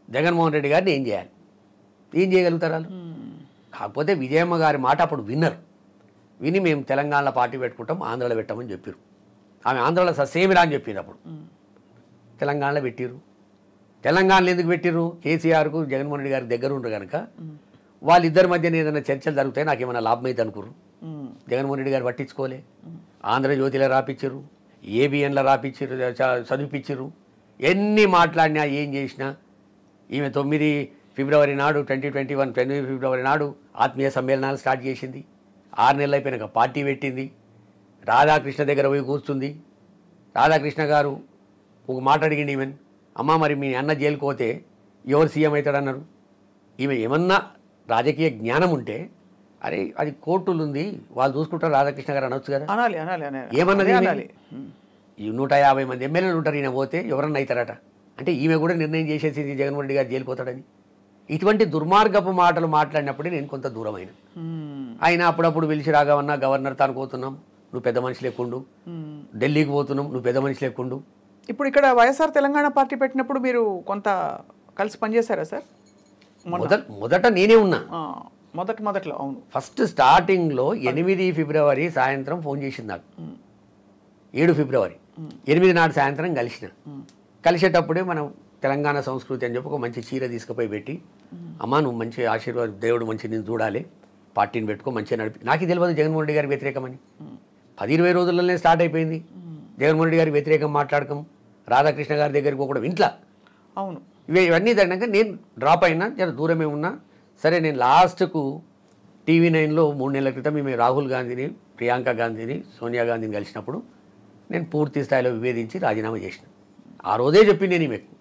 జగన్మోహన్ రెడ్డి గారిని ఏం చేయాలి, ఏం చేయగలుగుతారు వాళ్ళు. కాకపోతే విజయమ్మ గారి మాట అప్పుడు విన్నరు, విని మేము తెలంగాణలో పార్టీ పెట్టుకుంటాం, ఆంధ్రలో పెట్టామని చెప్పారు. ఆమె ఆంధ్రలో ససేమిరా అని చెప్పింది. అప్పుడు తెలంగాణలో పెట్టిర్రు. తెలంగాణలో ఎందుకు పెట్టిర్రు, కేసీఆర్కు జగన్మోహన్ రెడ్డి గారికి దగ్గర ఉండరు కనుక వాళ్ళిద్దరి మధ్యన ఏదైనా చర్చలు జరుగుతాయి, నాకు ఏమైనా లాభం అయితే అనుకుర్రు. జగన్మోహన్ రెడ్డి గారు పట్టించుకోలే. ఆంధ్రజ్యోతిలో రాపిచ్చారు, ఏబిఎన్లో రాపిచ్చారు, చదివిపించారు. ఎన్ని మాట్లాడినా ఏం చేసినా ఈమె 9 ఫిబ్రవరి నాడు 2021 9 ఫిబ్రవరి నాడు ఆత్మీయ సమ్మేళనాలు స్టార్ట్ చేసింది. 6 నెలలు అయిపోయినాక పార్టీ పెట్టింది. రాధాకృష్ణ దగ్గర పోయి కూర్చుంది. రాధాకృష్ణ గారు ఒక మాట అడిగింది ఈమెన్, అమ్మ మరి మీ అన్న జైలుకు పోతే ఎవరు సీఎం అవుతాడన్నారు. ఈమె ఏమన్నా రాజకీయ జ్ఞానం ఉంటే అరే అది కోర్టులు ఉంది వాళ్ళు చూసుకుంటారు రాధాకృష్ణ గారు అనొచ్చు కదా. ఏమన్నది, ఈ 150 మంది ఎమ్మెల్యేలు ఉంటారు, ఈయన పోతే ఎవరన్నా అవుతారట అంటే ఈమె కూడా నిర్ణయం చేసేసింది జగన్మోహన్ రెడ్డి గారు జైలుపోతాడని. ఇటువంటి దుర్మార్గపు మాటలు మాట్లాడినప్పుడే నేను కొంత దూరమైన. ఆయన అప్పుడప్పుడు పిలిచి రాగవన్నా గవర్నర్ తాను పోతున్నాం, నువ్వు పెద్ద మనిషి లేకుండు, ఢిల్లీకి పోతున్నాం, నువ్వు పెద్ద మనిషి లేకుండు. ఇప్పుడు ఇక్కడ వైఎస్ఆర్ తెలంగాణ పార్టీ పెట్టినప్పుడు మీరు కొంత కలిసి పనిచేశారా సార్? మొదట నేనే ఉన్నా. మొదట్లో అవును. ఫస్ట్ స్టార్టింగ్లో 8 ఫిబ్రవరి సాయంత్రం ఫోన్ చేసింది నాకు. 7 ఫిబ్రవరి 8 నాడు సాయంత్రం కలిసేటప్పుడే మనం తెలంగాణ సంస్కృతి అని చెప్పి ఒక మంచి చీర తీసుకుపోయి పెట్టి, అమ్మా నువ్వు మంచి ఆశీర్వాద దేవుడు మంచి నేను చూడాలి, పార్టీని పెట్టుకో మంచిగా నడిపి. నాకు తెలియదు జగన్మోహన్ రెడ్డి గారి వ్యతిరేకమని. 10-20 రోజుల్లోనే స్టార్ట్ అయిపోయింది జగన్మోహన్ రెడ్డి గారి వ్యతిరేకం మాట్లాడకం, రాధాకృష్ణ గారి దగ్గరికి పోకూడదు ఇంట్లో. అవును, ఇవన్నీ తగ్గినాక నేను డ్రాప్ అయినా, జర దూరమే ఉన్నా. సరే నేను లాస్ట్కు TV9లో 3 నెలల క్రితం మేము రాహుల్ గాంధీని, ప్రియాంక గాంధీని, సోనియా గాంధీని కలిసినప్పుడు నేను పూర్తి స్థాయిలో విభేదించి రాజీనామా చేసిన. ఆ రోజే చెప్పి నేను ఈమెకు.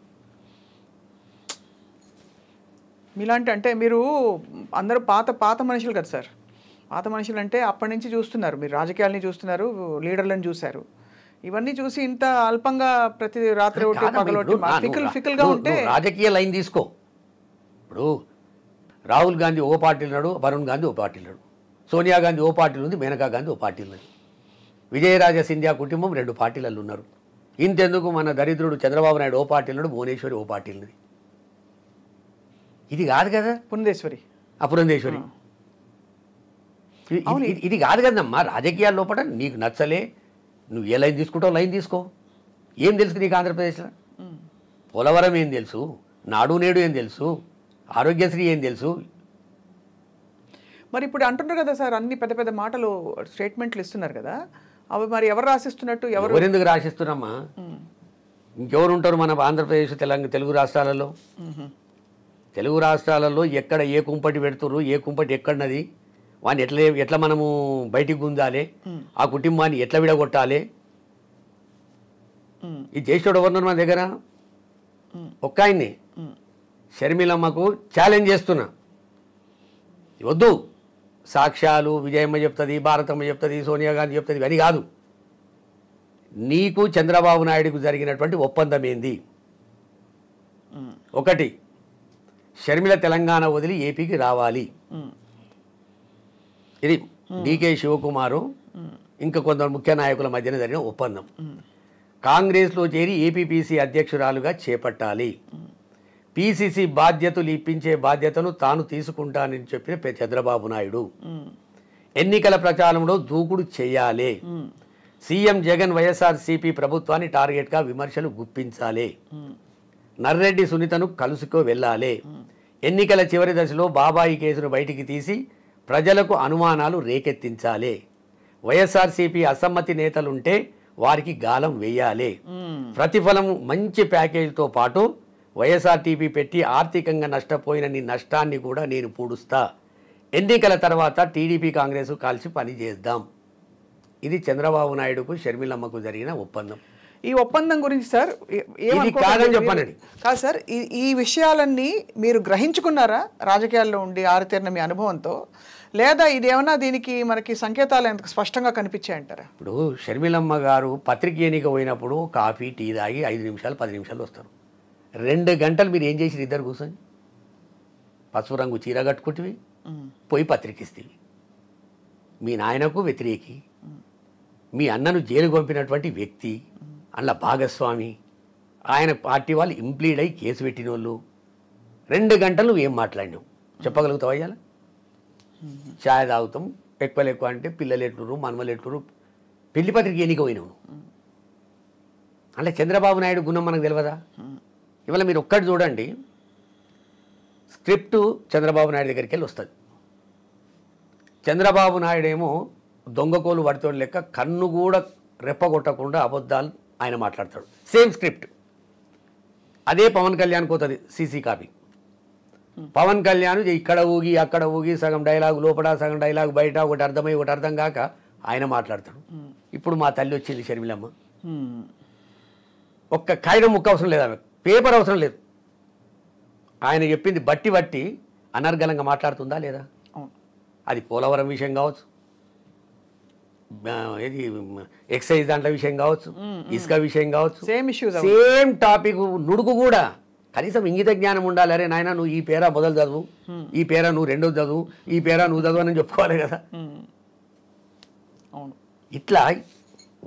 మీలాంటి అంటే మీరు అందరూ పాత మనుషులు కదా సార్. పాత మనుషులు అంటే అప్పటి నుంచి చూస్తున్నారు, మీరు రాజకీయాలని చూస్తున్నారు, లీడర్లను చూశారు. ఇవన్నీ చూసి ఇంత అల్పంగా ప్రతి రాత్రి ఒకటి పగలొట్టి ఫికల్గా ఉంటే రాజకీయ లైన్ తీసుకో. ఇప్పుడు రాహుల్ గాంధీ ఓ పార్టీలు ఉన్నాడు, వరుణ్ గాంధీ ఓ పార్టీలు ఉన్నాడు, సోనియా గాంధీ ఓ పార్టీలు ఉంది, మేనకా గాంధీ ఓ పార్టీలు ఉన్నది, విజయరాజ సింధియా కుటుంబం 2 పార్టీలలో ఉన్నారు. ఇంతెందుకు మన దరిద్రుడు చంద్రబాబు నాయుడు ఓ పార్టీలు ఉన్నాడు, భువనేశ్వరి ఓ పార్టీలు ఉన్నది. ఇది కాదు కదా పురంధేశ్వరి. ఇది కాదు కదమ్మా రాజకీయాల లోపల. నీకు నచ్చలే, నువ్వు ఏ లైన్ తీసుకుంటావు లైన్ తీసుకో. ఏం తెలుసు నీకు ఆంధ్రప్రదేశ్లో? పోలవరం ఏం తెలుసు, నాడు నేడు ఏం తెలుసు, ఆరోగ్యశ్రీ ఏం తెలుసు. మరి ఇప్పుడు అంటున్నారు కదా సార్, అన్ని పెద్ద పెద్ద మాటలు స్టేట్మెంట్లు ఇస్తున్నారు కదా, అవి మరి ఎవరు రాసిస్తున్నట్టు? ఎవరెందుకు రాసిస్తున్నామ్మా? ఇంకెవరు ఉంటారు మన ఆంధ్రప్రదేశ్ తెలుగు రాష్ట్రాలలో? తెలుగు రాష్ట్రాలలో ఎక్కడ ఏ కుంపటి పెడుతుర్రు, ఏ కుంపటి ఎక్కడన్నది, వాడిని ఎట్లా మనము బయటికి గుంజాలి, ఆ కుటుంబాన్ని ఎట్లా విడగొట్టాలి, ఇది చేసేవాడు ఎవరున్నారు మన దగ్గర? ఒక్క ఆయన్ని షర్మిలమ్మకు ఛాలెంజ్ చేస్తున్నా. వద్దు సాక్ష్యాలు విజయమ్మ చెప్తుంది, భారతమ్మ చెప్తుంది, సోనియా గాంధీ చెప్తుంది, ఇవన్నీ కాదు. నీకు చంద్రబాబు నాయుడుకు జరిగినటువంటి ఒప్పందం ఏంది? ఒకటి, షర్మిల తెలంగాణ వదిలి ఏపీకి రావాలి. ఇది డీకే శివకుమారు ఇంకా కొందరు ముఖ్య నాయకుల మధ్యన జరిగిన ఒప్పందం. కాంగ్రెస్లో చేరి ఏపీపీసీ అధ్యక్షురాలుగా చేపట్టాలి. పీసీసీ బాధ్యతలు ఇప్పించే బాధ్యతను తాను తీసుకుంటానని చెప్పిన చంద్రబాబు నాయుడు. ఎన్నికల ప్రచారంలో దూకుడు చేయాలి. సీఎం జగన్ వైఎస్ఆర్సీపీ ప్రభుత్వాన్ని టార్గెట్గా విమర్శలు గుప్పించాలి. నర్రెడ్డి సునీతను కలుసుకో వెళ్ళాలి. ఎన్నికల చివరి దశలో బాబాయి కేసును బయటికి తీసి ప్రజలకు అనుమానాలు రేకెత్తించాలి. వైఎస్ఆర్సీపీ అసమ్మతి నేతలుంటే వారికి గాలం వేయాలి. ప్రతిఫలం మంచి ప్యాకేజీతో పాటు వైఎస్ఆర్టీపీ పెట్టి ఆర్థికంగా నష్టపోయిన నీ నష్టాన్ని కూడా నేను పూడుస్తా. ఎన్నికల తర్వాత టీడీపీ కాంగ్రెస్ కలిసి పని చేద్దాం. ఇది చంద్రబాబు నాయుడుకు షర్మిలమ్మకు జరిగిన ఒప్పందం. ఈ ఒప్పందం గురించి సార్ కాదని చెప్పండి. కాదు సార్, ఈ విషయాలన్నీ మీరు గ్రహించుకున్నారా రాజకీయాల్లో ఉండి ఆరుతేరిన మీ అనుభవంతో, లేదా ఇదేమన్నా దీనికి మనకి సంకేతాలు ఎంత స్పష్టంగా కనిపించాయంటారా? ఇప్పుడు షర్మిలమ్మ గారు పత్రిక ఎన్నిక పోయినప్పుడు కాఫీ టీ తాగి 5 నిమిషాలు 10 నిమిషాలు వస్తారు. 2 గంటలు మీరు ఏం చేసి ఇద్దరు కూర్చొని పసుపు రంగు చీర కట్టుకుంటువి పోయి పత్రిక ఇస్తేవి. మీ నాయనకు వ్యతిరేకి, మీ అన్నను జైలు పంపినటువంటి వ్యక్తి, అందులో భాగస్వామి, ఆయన పార్టీ వాళ్ళు ఇంప్లీడ్ అయ్యి కేసు పెట్టిన వాళ్ళు. 2 గంటలు నువ్వు ఏం మాట్లాడినావు చెప్పగలుగుతావు? అయ్యాల ఛాయ్ తాగుతాం ఎక్కువ అంటే పిల్లలు ఎట్లురు, మనమలు ఎట్లురు, పెళ్లి పత్రిక ఎన్నిక పోయినావు నువ్వు. అంటే చంద్రబాబు నాయుడు గుణం మనకు తెలియదా? ఇవాళ మీరు ఒక్కటి చూడండి, స్క్రిప్టు చంద్రబాబు నాయుడు దగ్గరికి వెళ్ళి వస్తుంది. చంద్రబాబు నాయుడు ఏమో దొంగకోలు పడుతోని లెక్క కన్ను కూడా రెప్పగొట్టకుండా అబద్ధాలు ఆయన మాట్లాడతాడు. Same script. అదే పవన్ కళ్యాణ్కి పోతుంది సీసీ కాపీ. పవన్ కళ్యాణ్ ఇక్కడ ఊగి అక్కడ ఊగి సగం డైలాగు లోపల సగం డైలాగు బయట, ఒకటి అర్థమై ఒకటి అర్థం కాక ఆయన మాట్లాడతాడు. ఇప్పుడు మా తల్లి వచ్చింది షర్మిలమ్మ, ఒక్క కాగితం ముక్క అవసరం లేదు, ఆమె పేపర్ అవసరం లేదు. ఆయన చెప్పింది బట్టి బట్టి అనర్గళంగా మాట్లాడుతుందా లేదా? అది పోలవరం విషయం కావచ్చు, ఏది ఎక్సైజ్ దాంట్లో విషయం కావచ్చు, ఇసుక విషయం కావచ్చు, సేమ్ టాపిక్ నుడుకు కూడా కనీసం ఇంగిత జ్ఞానం ఉండాలి. అరే నాయన నువ్వు ఈ పేర మొదలు చదువు, ఈ పేర నువ్వు రెండోది చదువు, ఈ పేర నువ్వు చదువు అని చెప్పుకోవాలి కదా. ఇట్లా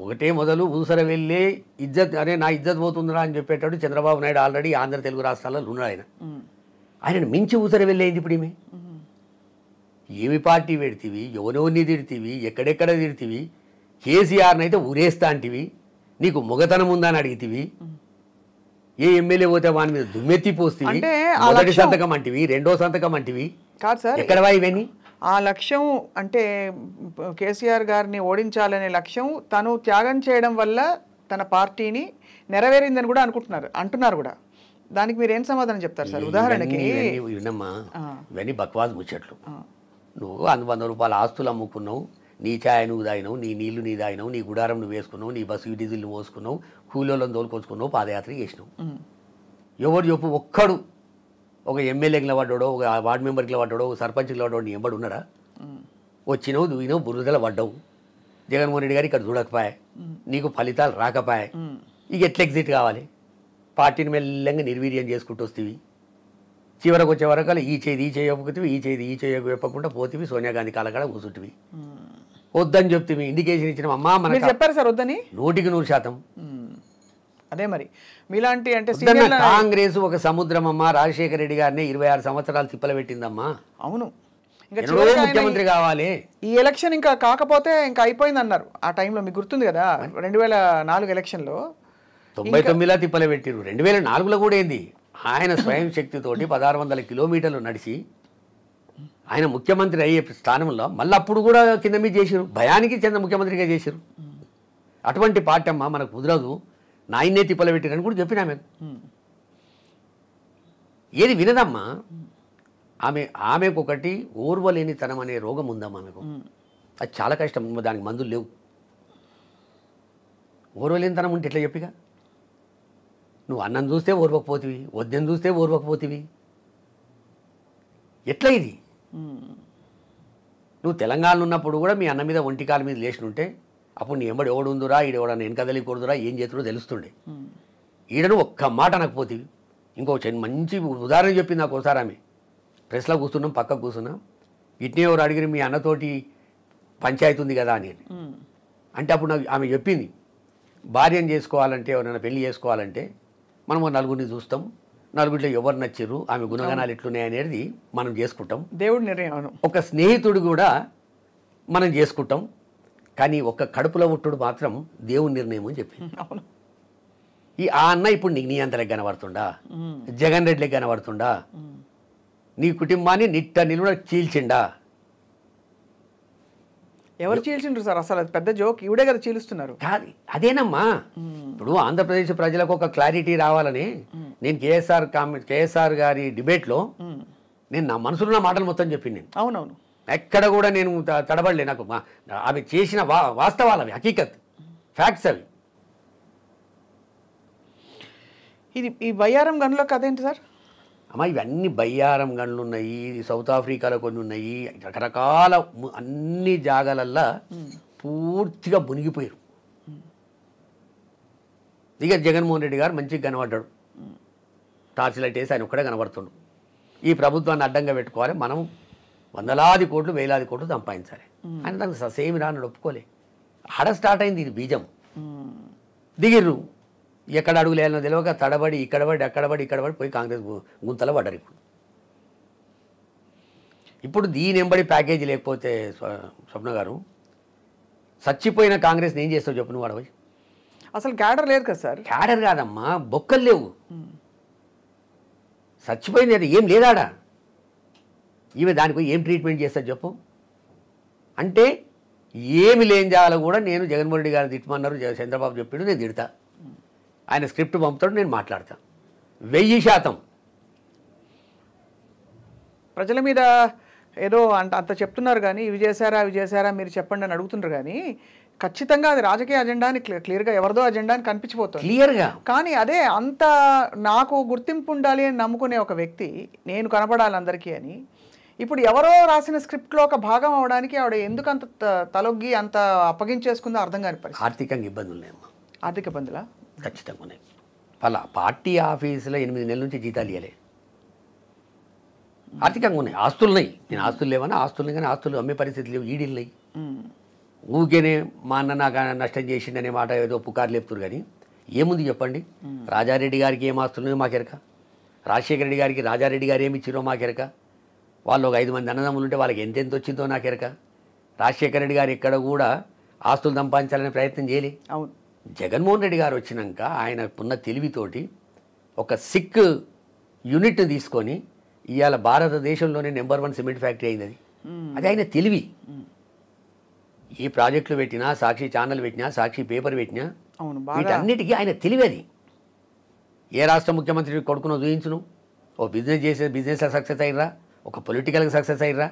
ఒకటే మొదలు ఊసర వెళ్ళి ఇజ్జత్, అరే నా ఇజ్జత్ పోతుందిరా అని చెప్పేటట్టు చంద్రబాబు నాయుడు ఆల్రెడీ ఆంధ్ర తెలుగు రాష్ట్రాల్లో ఉన్నాడు. ఆయనను మించి ఊసర వెళ్ళేది ఇప్పుడు ఈమె. ఏమి పార్టీ పెడితివి, ఎవరెవరిని తిడితివి, ఎక్కడెక్కడ తిడితివి, కేసీఆర్ని అయితే ఊరేస్తా అంటివి, నీకు మొగతనం ఉందా అని అడిగితివి, ఏ ఎమ్మెల్యే పోతే వాని మీద దుమ్మెత్తి పోస్తీవి, మొదటి సంతకం అంటివి, రెండో సంతకం అంటివి. కాదు సార్, ఎక్కడవా ఇవన్నీ? ఆ లక్ష్యం అంటే కేసీఆర్ గారిని ఓడించాలనే లక్ష్యం తను త్యాగం చేయడం వల్ల తన పార్టీని నెరవేరిందని కూడా అంటున్నారు కూడా. దానికి మీరు ఏం సమాధానం చెప్తారు సార్? ఉదాహరణకి వినమ్మా, ఇవన్నీ బక్వాస్ ముచ్చట్లు. నువ్వు 100 రూపాయల ఆస్తులు అమ్ముకున్నావు, నీ ఛాయ నువ్వు దాయినావు, నీ నీళ్లు నీ దాయినావు, నీ గుడారం నువ్వు వేసుకున్నావు, నీ బస్సు డీజిల్ నువ్వు మోసుకున్నావు, కూలీలను తోలుకొచ్చుకున్నావు, పాదయాత్ర చేసినావు. ఎవరు చెప్పు ఒక్కడు ఒక ఎమ్మెల్యేకి పడ్డాడో, ఒక వార్డు మెంబర్కి పడ్డాడో, ఒక సర్పంచ్కి పడ్డాడు నీ ఎంబడి ఉన్నాడా? వచ్చినావు దువ్వినావు, బురదల పడ్డావు. జగన్మోహన్ రెడ్డి గారు ఇక్కడ చూడకపోయా, నీకు ఫలితాలు రాకపోయా, ఇక ఎట్లా ఎగ్జిట్ కావాలి? పార్టీని మెల్లంగా నిర్వీర్యం చేసుకుంటూ వస్తేవి, చివరకు వచ్చే వరకు ఈ చేయకపోతేవి, ఈ చేయకపోకుండా పోతివి, సోనియా గాంధీ కాలకాడ కూర్చుంటివి. వద్దని చెప్తివి, ఇండికేషన్ ఇచ్చిన అమ్మా మన చెప్పారు సార్ వద్దని 100%. అదే మరి మీలాంటి అంటే కాంగ్రెస్ ఒక సముద్రం అమ్మా. రాజశేఖర రెడ్డి గారిని 26 సంవత్సరాలు తిప్పలు పెట్టిందమ్మా. అవును, ముఖ్యమంత్రి కావాలి. ఈ ఎలక్షన్ ఇంకా కాకపోతే ఇంకా అయిపోయింది అన్నారు ఆ టైంలో. మీకు గుర్తుంది కదా 2004 ఎలక్షన్లో 99లో తిప్పలు పెట్టిరు. 2004లో కూడా ఏంది, ఆయన స్వయం శక్తితోటి 1600 కిలోమీటర్లు నడిచి ఆయన ముఖ్యమంత్రి అయ్యే స్థానంలో మళ్ళీ అప్పుడు కూడా కింద మీద చేసిరు, భయానికి చెంద ముఖ్యమంత్రిగా చేసిరు. అటువంటి పార్టీ అమ్మ మనకు కుదరదు, నాయన్నే తిప్పలు పెట్టిరని కూడా చెప్పినా మేము. ఏది వినదమ్మా. ఆమెకు ఒకటి ఓర్వలేనితనం అనే రోగం ఉందమ్మా ఆమెకు. అది చాలా కష్టం, దానికి మందులు లేవు. ఓర్వలేనితనం ఉంటే ఎట్లా చెప్పిగా? నువ్వు అన్నం చూస్తే ఓర్వకపోతివి, వద్దని చూస్తే ఓర్వకపోతివి, ఎట్లా ఇది? నువ్వు తెలంగాణలో ఉన్నప్పుడు కూడా మీ అన్న మీద ఒంటికాల మీద లేచినుంటే అప్పుడు నీ ఎంబడి ఎవడు ఉందిరా, ఈడెవడన్నా వెనక తెలియకూడదురా, ఏం చేతుడో తెలుస్తుండే. ఈడను ఒక్క మాట అనకపోతివి. ఇంకో మంచి ఉదాహరణ చెప్పింది నాకు ఒకసారి. ఆమె ప్రెస్లో కూర్చున్నాం, పక్కకు కూర్చున్నాం, ఇట్నే ఎవరు అడిగిన మీ అన్నతోటి పంచాయతీ ఉంది కదా అని. అంటే అప్పుడు నాకు ఆమె చెప్పింది, భార్యను చేసుకోవాలంటే, ఎవరైనా పెళ్లి చేసుకోవాలంటే మనం నలుగురిని చూస్తాం, నలుగురిలో ఎవరు నచ్చిర్రు, ఆమె గుణగణాలు ఎట్లున్నాయి అనేది మనం చేసుకుంటాం. దేవుడి నిర్ణయం. ఒక స్నేహితుడు కూడా మనం చేసుకుంటాం, కానీ ఒక్క కడుపులో ఉట్టుడు మాత్రం దేవుని నిర్ణయం అని చెప్పింది. ఆ అన్న ఇప్పుడు నీకు నీ అంతలకు కనబడుతుండా, జగన్ రెడ్డికి కనబడుతుండా, నీ కుటుంబాన్ని నిట్ట నిలువ చీల్చిండా? ఎవరు చీల్చిండ్రు సార్? అసలు అది పెద్ద జోక్, ఇవిడే కదా చీలుస్తున్నారు. కాదు, అదేనమ్మా. ఇప్పుడు ఆంధ్రప్రదేశ్ ప్రజలకు ఒక క్లారిటీ రావాలని నేను కేఎస్ఆర్ గారి డిబేట్లో నేను నా మనసులో ఉన్న మాటలు మొత్తం చెప్పింది. అవునవును, ఎక్కడ కూడా నేను తడబడలే. నాకు అవి చేసిన వాస్తవాలు, అవి హకీకత్, ఫ్యాక్ట్స్ అవి. ఇది ఈ బయ్యారం గన్లో కథ ఏంటి సార్? అమ్మా, ఇవన్నీ బయ్యారం గన్లు ఉన్నాయి, సౌత్ ఆఫ్రికాలో కొన్ని ఉన్నాయి, రకరకాల అన్ని జాగాలల్లా పూర్తిగా మునిగిపోయారు. ఇక జగన్మోహన్ రెడ్డి గారు మంచిగా కనబడ్డాడు, టార్చ్ లైట్ వేసి ఆయన ఒక్కడే కనబడుతుండు. ఈ ప్రభుత్వాన్ని అడ్డంగా పెట్టుకోవాలి, మనం వందలాది కోట్లు వేలాది కోట్లు సంపాదించాలి అని దానికి సేమ్ రాని ఒప్పుకోలే. ఆడ స్టార్ట్ అయింది ఇది బీజం. దిగిర్రు, ఎక్కడ అడుగులు వేయాలనో తెలియక తడబడి ఇక్కడబడి పోయి కాంగ్రెస్ గుంతలో పడ్డారు. ఇప్పుడు దీని ఎంబడి ప్యాకేజీ లేకపోతే స్వప్న గారు, చచ్చిపోయిన కాంగ్రెస్ని ఏం చేస్తావు చెప్పు నువ్వు? అడవి అసలు క్యాడర్ లేదు కదా సార్? క్యాడర్ కాదమ్మా, బొక్కలు లేవు. చచ్చిపోయింది అది ఏం లేదాడా? ఈమె దానికి ఏం ట్రీట్మెంట్ చేస్తారు చెప్పు? అంటే ఏమి లేని జాగాలో కూడా నేను జగన్మోహన్ రెడ్డి గారిని తిట్టమన్నారు, చంద్రబాబు చెప్పాడు, నేను తిడతా. ఆయన స్క్రిప్ట్ పంపుతాడు, నేను మాట్లాడతా. 1000% ప్రజల మీద ఏదో అంత చెప్తున్నారు కానీ ఇవి చేశారా మీరు చెప్పండి అని అడుగుతున్నారు కానీ ఖచ్చితంగా అది రాజకీయ అజెండా అని క్లియర్గా ఎవరిదో అజెండా అని కనిపించిపోతుంది క్లియర్గా. కానీ అదే అంత నాకు గుర్తింపు ఉండాలి అని నమ్ముకునే ఒక వ్యక్తి, నేను కనపడాలి అందరికీ అని, ఇప్పుడు ఎవరో రాసిన స్క్రిప్ట్లో ఒక భాగం అవడానికి ఆవిడ ఎందుకు అంత తలొగ్గి అంత అప్పగించేసుకుందో అర్థం కాని పరిస్థితి. ఆర్థికంగా ఇబ్బందులు ఉన్నాయమ్మా. ఆర్థిక ఇబ్బందులా? ఖచ్చితంగా ఉన్నాయి. వాళ్ళ పార్టీ ఆఫీసులో 8 నెలల నుంచి జీతాలు ఇవ్వలే. ఆర్థికంగా ఉన్నాయి, ఆస్తులు ఉన్నాయి. నేను ఆస్తులు లేవన్నా, ఆస్తులు కానీ ఆస్తులు అమ్మే పరిస్థితి లేవు, ఈడీలు ఉన్నాయి. ఊరికేనే మా అన్న నాకు నష్టం చేసిండనే మాట ఏదో పుకారు లేపుతారు. కానీ ఏముంది చెప్పండి? రాజారెడ్డి గారికి ఏం ఆస్తులు మాకెరక, రాజశేఖర రెడ్డి గారికి రాజారెడ్డి గారు ఏమి ఇచ్చిరో మాకెరక, వాళ్ళు ఒక 5 మంది అన్నదమ్ములు ఉంటే వాళ్ళకి ఎంతెంత వచ్చిందో నాకెరక. రాజశేఖర రెడ్డి గారు ఎక్కడ కూడా ఆస్తులు సంపాదించాలనే ప్రయత్నం చేయలే. అవును. జగన్మోహన్ రెడ్డి గారు వచ్చినాక ఆయనకున్న తెలివితోటి ఒక సిక్ యూనిట్ని తీసుకొని ఇవాళ భారతదేశంలోనే నెంబర్ 1 సిమెంట్ ఫ్యాక్టరీ అయింది. అది ఆయన తెలివి. ఈ ప్రాజెక్టులు పెట్టినా, సాక్షి ఛానల్ పెట్టినా, సాక్షి పేపర్ పెట్టినా, వీటన్నిటికీ ఆయన తెలివి. అది ఏ రాష్ట్ర ముఖ్యమంత్రి కొడుకునో చూయించును. ఓ బిజినెస్లో సక్సెస్ అయ్యిరా, ఒక పొలిటికల్గా సక్సెస్ అయ్యిరా.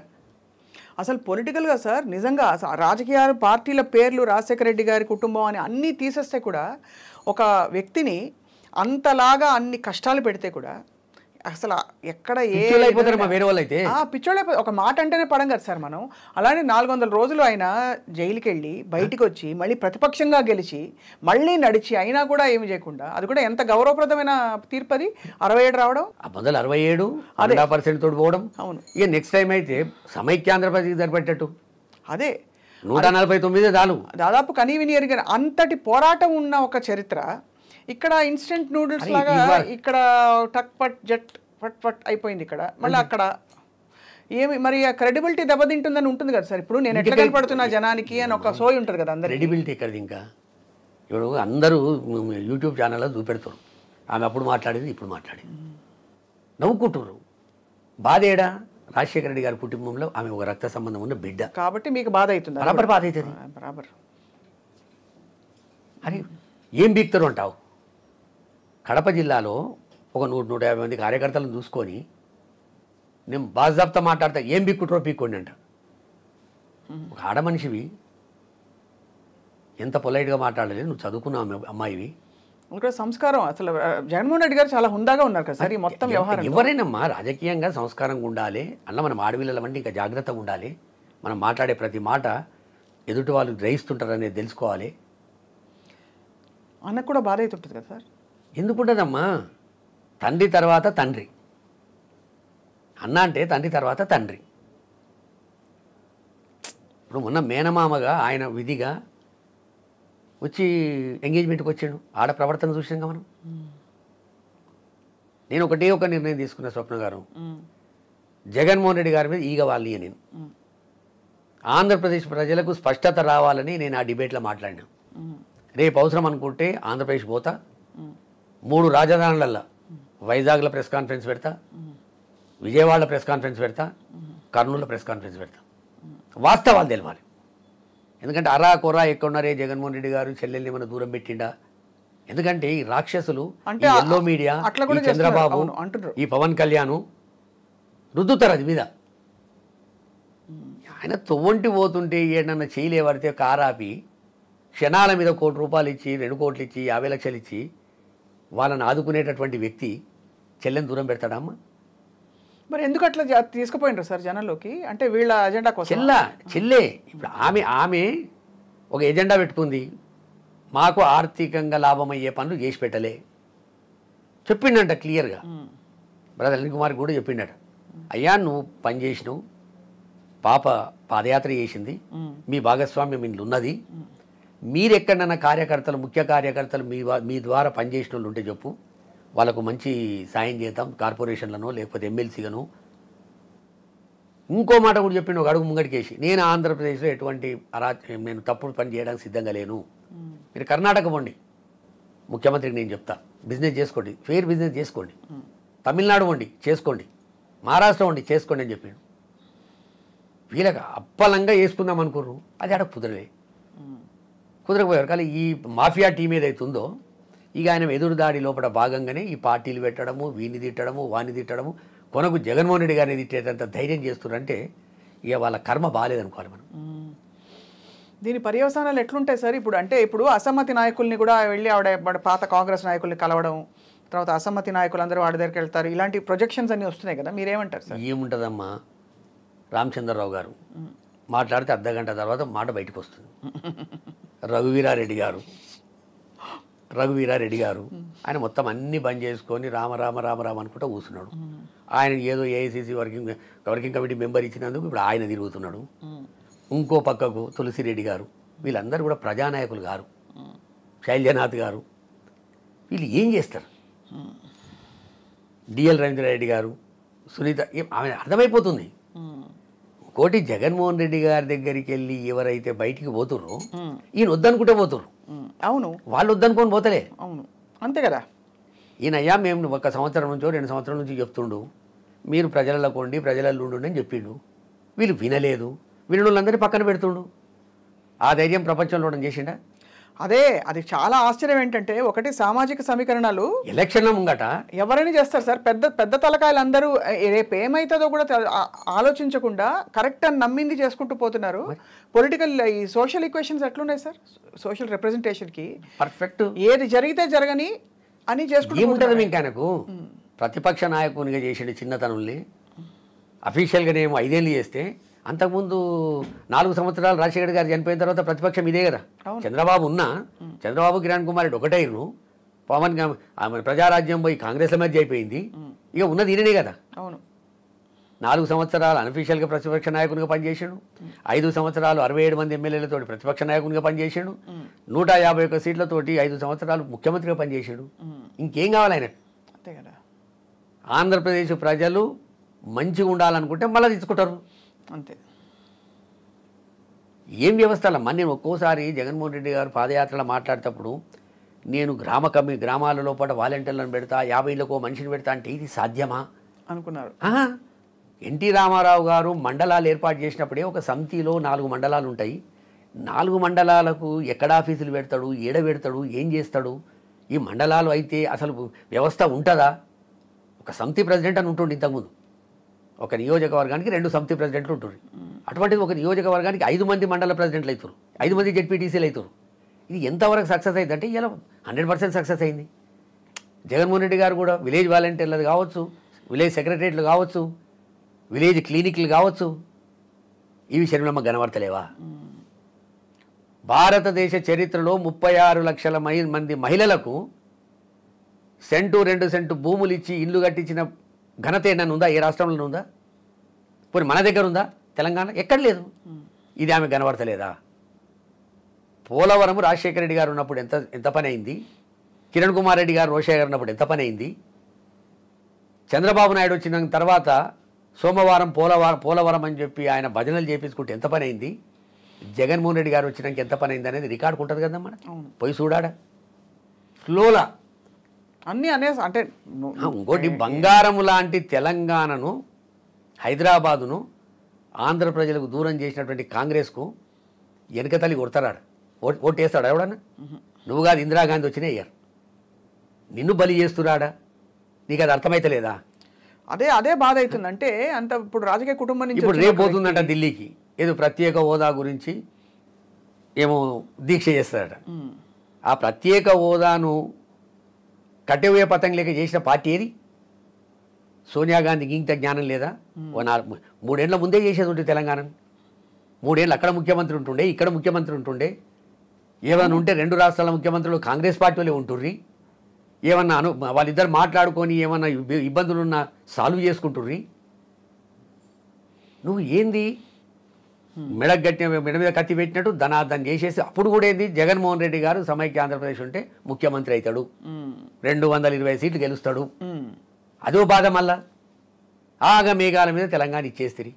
అసలు పొలిటికల్గా సార్ నిజంగా రాజకీయాలు, పార్టీల పేర్లు, రాజశేఖర రెడ్డి గారి కుటుంబం అని అన్నీ తీసేస్తే కూడా ఒక వ్యక్తిని అంతలాగా అన్ని కష్టాలు పెడితే కూడా అసలు ఎక్కడ వేరే వాళ్ళు అయితే పిచ్చోళ్ళైపోయి ఒక మాట అంటేనే పడం కదా సార్ మనం. అలానే 400 రోజులు ఆయన జైలుకి వెళ్ళి బయటికి వచ్చి మళ్ళీ ప్రతిపక్షంగా గెలిచి మళ్ళీ నడిచి అయినా కూడా ఏమి చేయకుండా, అది కూడా ఎంత గౌరవప్రదమైన తీర్పు అది. 67 రావడం, మొదలు 67% తోడు పోవడం. అవును. ఇక నెక్స్ట్ టైం అయితే సమైక్యాంధ్రప్రదేశ్ సరిపెట్టట్టు అదే 149 చాలు. దాదాపు కనీవిని ఎరిగిన అంతటి పోరాటం ఉన్న ఒక చరిత్ర ఇక్కడ ఇన్స్టెంట్ నూడిల్స్ లాగా ఇక్కడ టక్ పట్ జట్ పట్ పట్ అయిపోయింది. ఇక్కడ మళ్ళీ అక్కడ ఏమి మరి ఆ క్రెడిబిలిటీ దెబ్బతింటుందని ఉంటుంది కదా సార్. ఇప్పుడు నేను ఎట్లా కనపడుతున్నా జనానికి అని ఒక సోయి ఉంటుంది కదా అందరు. క్రెడిబిలిటీ ఎక్కడిది? ఇంకా ఇప్పుడు అందరూ యూట్యూబ్ ఛానల్లో చూపెడతారు, ఆమె అప్పుడు మాట్లాడేది ఇప్పుడు మాట్లాడేది, నవ్వుకుంటున్నారు. బాధేడా? రాజశేఖర రెడ్డి గారి కుటుంబంలో ఆమె ఒక రక్త సంబంధం ఉన్న బిడ్డ కాబట్టి మీకు బాధ అవుతుంది. బరాబర్ బాధ అవుతుంది. బరాబర్. అరే ఏం బీక్తారు అంటావు? కడప జిల్లాలో ఒక 100-150 మంది కార్యకర్తలను చూసుకొని నేను బాజాబ్తా మాట్లాడతా, ఏం బిక్కుట్రో పీక్కోండి అంట. ఒక ఆడ మనిషివి ఎంత పొలైట్గా మాట్లాడలేదు, నువ్వు చదువుకున్నావు అమ్మాయివి. ఇంకా సంస్కారం అసలు జగన్మోహన్ రెడ్డి గారు చాలా హుందాగా ఉన్నారు కదా సార్ ఈ మొత్తం వ్యవహారం. ఎవరైనమ్మా రాజకీయంగా సంస్కారంగా ఉండాలి, అలా మనం ఆడపిల్లల వంటి ఇంకా జాగ్రత్తగా ఉండాలి. మనం మాట్లాడే ప్రతి మాట ఎదుటి వాళ్ళు గ్రహిస్తుంటారనేది తెలుసుకోవాలి. అన్నకు కూడా బాధ అవుతుంటుంది కదా సార్. ఎందుకుంటుందమ్మా, తండ్రి తర్వాత తండ్రి, అన్న అంటే తండ్రి తర్వాత తండ్రి. ఇప్పుడు మొన్న మేనమామగా ఆయన విధిగా వచ్చి ఎంగేజ్మెంట్కి వచ్చాడు, ఆడ ప్రవర్తన చూసాంగా మనం. నేను ఒకటే ఒక నిర్ణయం తీసుకున్న స్వప్న గారు, జగన్మోహన్ రెడ్డి గారి మీద ఈగ వాళ్ళి నేను ఆంధ్రప్రదేశ్ ప్రజలకు స్పష్టత రావాలని నేను ఆ డిబేట్లో మాట్లాడినా. రేపు అవసరం అనుకుంటే ఆంధ్రప్రదేశ్ పోతా, 3 రాజధానులల్లో వైజాగ్లో ప్రెస్ కాన్ఫరెన్స్ పెడతా, విజయవాడలో ప్రెస్ కాన్ఫరెన్స్ పెడతా, కర్నూలులో ప్రెస్ కాన్ఫరెన్స్ పెడతా. వాస్తవాలు తెలవాలి. ఎందుకంటే అరా కొరా ఎక్కడున్నారే జగన్మోహన్ రెడ్డి గారు, చెల్లెల్ని మన దూరం పెట్టిండా. ఎందుకంటే ఈ రాక్షసులు, ఈ ఎల్లో మీడియా, ఈ చంద్రబాబు, ఈ పవన్ కళ్యాణ్ రుద్దుతారు అది మీద. ఆయన తొవ్వంటి పోతుంటే ఏడన్నా చేయలేవడితే కారాపి క్షణాల మీద 1 కోటి రూపాయలు ఇచ్చి 2 కోట్లు ఇచ్చి 50 లక్షలు ఇచ్చి వాళ్ళని ఆదుకునేటటువంటి వ్యక్తి చెల్లెని దూరం పెడతాడమ్మా. మరి ఎందుకు అట్లా తీసుకుపోయినారు సార్ జనంలోకి? అంటే వీళ్ళ అజెండా కోసం. చెల్లె ఇప్పుడు ఆమె ఒక ఎజెండా పెట్టుకుంది, మాకు ఆర్థికంగా లాభమయ్యే పనులు చేసి పెట్టలే చెప్పిండంట క్లియర్గా. బ్రదర్ అనిల్ కుమార్ కూడా చెప్పిండట, అయ్యా నువ్వు పని చేసినావు, పాప పాదయాత్ర చేసింది, మీ భాగస్వామ్యం ఇంట్లో ఉన్నది, మీరెక్కడన్నా కార్యకర్తలు, ముఖ్య కార్యకర్తలు మీ ద్వారా పనిచేసిన వాళ్ళు ఉంటే చెప్పు, వాళ్ళకు మంచి సాయం చేద్దాం, కార్పొరేషన్లను లేకపోతే ఎమ్మెల్సీగాను. ఇంకో మాట కూడా చెప్పిండు ఒక అడుగు ముంగడికేసి, నేను ఆంధ్రప్రదేశ్లో ఎటువంటి నేను తప్పుడు పని చేయడానికి సిద్ధంగా లేను. మీరు కర్ణాటక పోండి, ముఖ్యమంత్రికి నేను చెప్తా, బిజినెస్ చేసుకోండి, ఫెయిర్ బిజినెస్ చేసుకోండి. తమిళనాడు వండి చేసుకోండి, మహారాష్ట్ర వండి చేసుకోండి అని చెప్పిండు. వీళ్ళకి అప్పలంగా వేసుకుందాం అనుకుర్రు, అది ఆడ కుదరకపోయారు. కానీ ఈ మాఫియా టీం ఏదైతుందో ఇక ఆయన ఎదురుదాడి లోపల భాగంగానే ఈ పార్టీలు పెట్టడము, వీని తిట్టడము, వాని తిట్టడము, కొనకు జగన్మోహన్ రెడ్డి గారిని తిట్టేటంత ధైర్యం చేస్తున్నారంటే ఇక వాళ్ళ కర్మ బాగాలేదనుకోవాలి మనం. దీని పర్యవసానాలు ఎట్లుంటాయి సార్? ఇప్పుడు అసమ్మతి నాయకుల్ని కూడా వెళ్ళి ఆవిడ పాత కాంగ్రెస్ నాయకుల్ని కలవడం, తర్వాత అసమ్మతి నాయకులు అందరూ వాడి దగ్గరికి వెళ్తారు, ఇలాంటి ప్రొజెక్షన్స్ అన్నీ వస్తున్నాయి కదా, మీరేమంటారు సార్? ఏముంటుందమ్మా, రామచంద్రరావు గారు మాట్లాడితే అర్ధగంట తర్వాత మాట బయటకు వస్తుంది. రఘువీరారెడ్డి గారు ఆయన మొత్తం అన్ని బంద్ చేసుకొని రామ రామ రామ రామ అనుకుంటూ కూర్చున్నాడు. ఆయన ఏదో ఏఐసిసి వర్కింగ్ కమిటీ మెంబర్ ఇచ్చినందుకు ఇప్పుడు ఆయన తిరుగుతున్నాడు. ఇంకో పక్కకు తులసిరెడ్డి గారు, వీళ్ళందరూ కూడా ప్రజానాయకులు గారు, శైలజనాథ్ గారు, వీళ్ళు ఏం చేస్తారు? డిఎల్ రవీంద్రారెడ్డి గారు, సునీత, ఆమె అర్థమైపోతుంది. కోటి జగన్మోహన్ రెడ్డి గారి దగ్గరికి వెళ్ళి ఎవరైతే బయటికి పోతుర్రో ఈయన వద్దనుకుంటే పోతుర్రు. అవును, వాళ్ళు వద్దనుకొని పోతలే. అవును, అంతే కదా. ఈయనయ్యా మేము 1 సంవత్సరం నుంచో 2 సంవత్సరాల నుంచి చెప్తుండు, మీరు ప్రజలలో కొండి ప్రజలలో ఉండు అని చెప్పిండు. వీళ్ళు వినలేదు, వినని వాళ్ళందరినీ పక్కన పెడుతుండు. ఆ ధైర్యం ప్రపంచంలో ఉండడం చేసిండా? అది చాలా ఆశ్చర్యం ఏంటంటే, ఒకటి సామాజిక సమీకరణాలు ఎలక్షన్ల ముంగట ఎవరైనా చేస్తారు సార్. పెద్ద తలకాయలు అందరూ రేపు ఏమవుతుందో కూడా ఆలోచించకుండా కరెక్ట్ అని నమ్మింది చేసుకుంటూ పోతున్నారు. పొలిటికల్ ఈ సోషల్ ఈక్వేషన్స్ ఎట్లున్నాయి సార్? సోషల్ రిప్రజెంటేషన్కి పర్ఫెక్ట్, ఏది జరిగితే జరగని అని చేసుకుంటూ ఏముంటుంది. ఇంకా ఆయనకు ప్రతిపక్ష నాయకునిగా చేసిండు చిన్నతనంలో, అఫీషియల్గానేమో 5 ఏళ్ళు చేస్తే, అంతకుముందు 4 సంవత్సరాలు రాజశేఖర్ గారు చనిపోయిన తర్వాత ప్రతిపక్షం ఇదే కదా. చంద్రబాబు కిరణ్ కుమార్ రెడ్డి ఒకటైరు, పవన్ ప్రజారాజ్యం పోయి కాంగ్రెస్ల మధ్య అయిపోయింది, ఇక ఉన్నది ఈయననే కదా. అవును, 4 సంవత్సరాలు అన్అఫీషియల్గా ప్రతిపక్ష నాయకునిగా పనిచేసాడు, 5 సంవత్సరాలు 67 మంది ఎమ్మెల్యేలతో ప్రతిపక్ష నాయకునిగా పనిచేసాడు, 151 సీట్లతోటి 5 సంవత్సరాలు ముఖ్యమంత్రిగా పనిచేసాడు. ఇంకేం కావాలి ఆయన? అంతే కదా. ఆంధ్రప్రదేశ్ ప్రజలు మంచిగా ఉండాలనుకుంటే మళ్ళీ తీసుకుంటారు, అంతే. ఏం వ్యవస్థలమ్మా. నేను ఒక్కోసారి జగన్మోహన్ రెడ్డి గారు పాదయాత్రలో మాట్లాడేటప్పుడు నేను గ్రామాల లోపల వాలంటీర్లను పెడతా, 50 ఇళ్ళకో మనిషిని పెడతా అంటే ఇది సాధ్యమా అనుకున్నారు. ఎన్టీ రామారావు గారు మండలాలు ఏర్పాటు చేసినప్పుడే ఒక సమితిలో 4 మండలాలు ఉంటాయి. 4 మండలాలకు ఎక్కడ ఆఫీసులు పెడతాడు, ఏడ పెడతాడు, ఏం చేస్తాడు? ఈ మండలాలు అయితే అసలు వ్యవస్థ ఉంటుందా? ఒక సమితి ప్రెసిడెంట్ అని ఉంటుండే ఇంతకుముందు. ఒక నియోజకవర్గానికి 2 సమితి ప్రెసిడెంట్లు ఉంటుంది. అటువంటిది ఒక నియోజకవర్గానికి 5 మంది మండల ప్రెసిడెంట్లు అవుతారు, 5 మంది జెడ్పీటీసీలు అవుతారు. ఇది ఎంతవరకు సక్సెస్ అయిందంటే ఇలా 100% సక్సెస్ అయింది. జగన్మోహన్ రెడ్డి గారు కూడా విలేజ్ వాలంటీర్లు కావచ్చు, విలేజ్ సెక్రటరీలు కావచ్చు, విలేజ్ క్లినిక్లు కావచ్చు, ఇవి శర్మిలమ్మ కనబడతలేవా? భారతదేశ చరిత్రలో 36 లక్షల మంది మహిళలకు సెంటు 2 సెంటు భూములు ఇచ్చి ఇల్లు కట్టించిన ఘనత ఏదైనా ఉందా? ఏ రాష్ట్రంలో ఉందా? పోనీ మన దగ్గర ఉందా? తెలంగాణ ఎక్కడ లేదు. ఇది ఆమె కనబడతలేదా? పోలవరం రాజశేఖర రెడ్డి గారు ఉన్నప్పుడు ఎంత పని అయింది? కిరణ్ కుమార్ రెడ్డి గారు రోషయ్య గారు ఉన్నప్పుడు ఎంత పని అయింది? చంద్రబాబు నాయుడు వచ్చిన తర్వాత సోమవారం పోలవరం అని చెప్పి ఆయన భజనలు చేపించుకుంటే ఎంత పని అయింది? జగన్మోహన్ రెడ్డి గారు వచ్చినాక ఎంత పని అయింది అనేది రికార్డు ఉంటుంది కదా మన, పోయి చూడాడా ఫ్లోలా అన్నీ అనేసి. అంటే ఇంకోటి బంగారం లాంటి తెలంగాణను, హైదరాబాదును ఆంధ్ర ప్రజలకు దూరం చేసినటువంటి కాంగ్రెస్కు వెనకతల్లి కొడతారాడు, ఓటు వేస్తాడు ఎవడన్నా? నువ్వు కాదు, ఇందిరాగాంధీ వచ్చినా అయ్యారు. నిన్ను బలి చేస్తున్నాడా? నీకు అది అర్థమైతలేదా? అదే బాధ అవుతుంది. అంటే అంత ఇప్పుడు రాజకీయ కుటుంబం నుంచి ఇప్పుడు రేపు పోతుందంట ఢిల్లీకి, ఏదో ప్రత్యేక హోదా గురించి ఏమో దీక్ష చేస్తాడట. ఆ ప్రత్యేక హోదాను కట్టెవే పతంగా లేక చేసిన పార్టీ ఏది? సోనియా గాంధీకి ఇంత జ్ఞానం లేదా? 3 ఏళ్ల ముందే చేసేది ఉంటుంది తెలంగాణ. 3 ఏళ్ళు అక్కడ ముఖ్యమంత్రి ఉంటుండే, ఇక్కడ ముఖ్యమంత్రి ఉంటుండే. ఏమైనా ఉంటే 2 రాష్ట్రాల ముఖ్యమంత్రులు కాంగ్రెస్ పార్టీలే ఉంటుర్రి. ఏమన్నా వాళ్ళిద్దరు మాట్లాడుకొని ఏమన్నా ఇబ్బందులున్నా సాల్వ్ చేసుకుంటుర్రి. నువ్వు ఏంది మెడ మీద కత్తి పెట్టినట్టు ధనార్థం చేసేసి అప్పుడు కూడా ఏంది? జగన్మోహన్ రెడ్డి గారు సమైక్య ఆంధ్రప్రదేశ్ ఉంటే ముఖ్యమంత్రి అవుతాడు, 220 సీట్లు గెలుస్తాడు. అదో బాధ. మళ్ళా ఆగ మేఘాల మీద తెలంగాణ ఇచ్చేస్తుంది.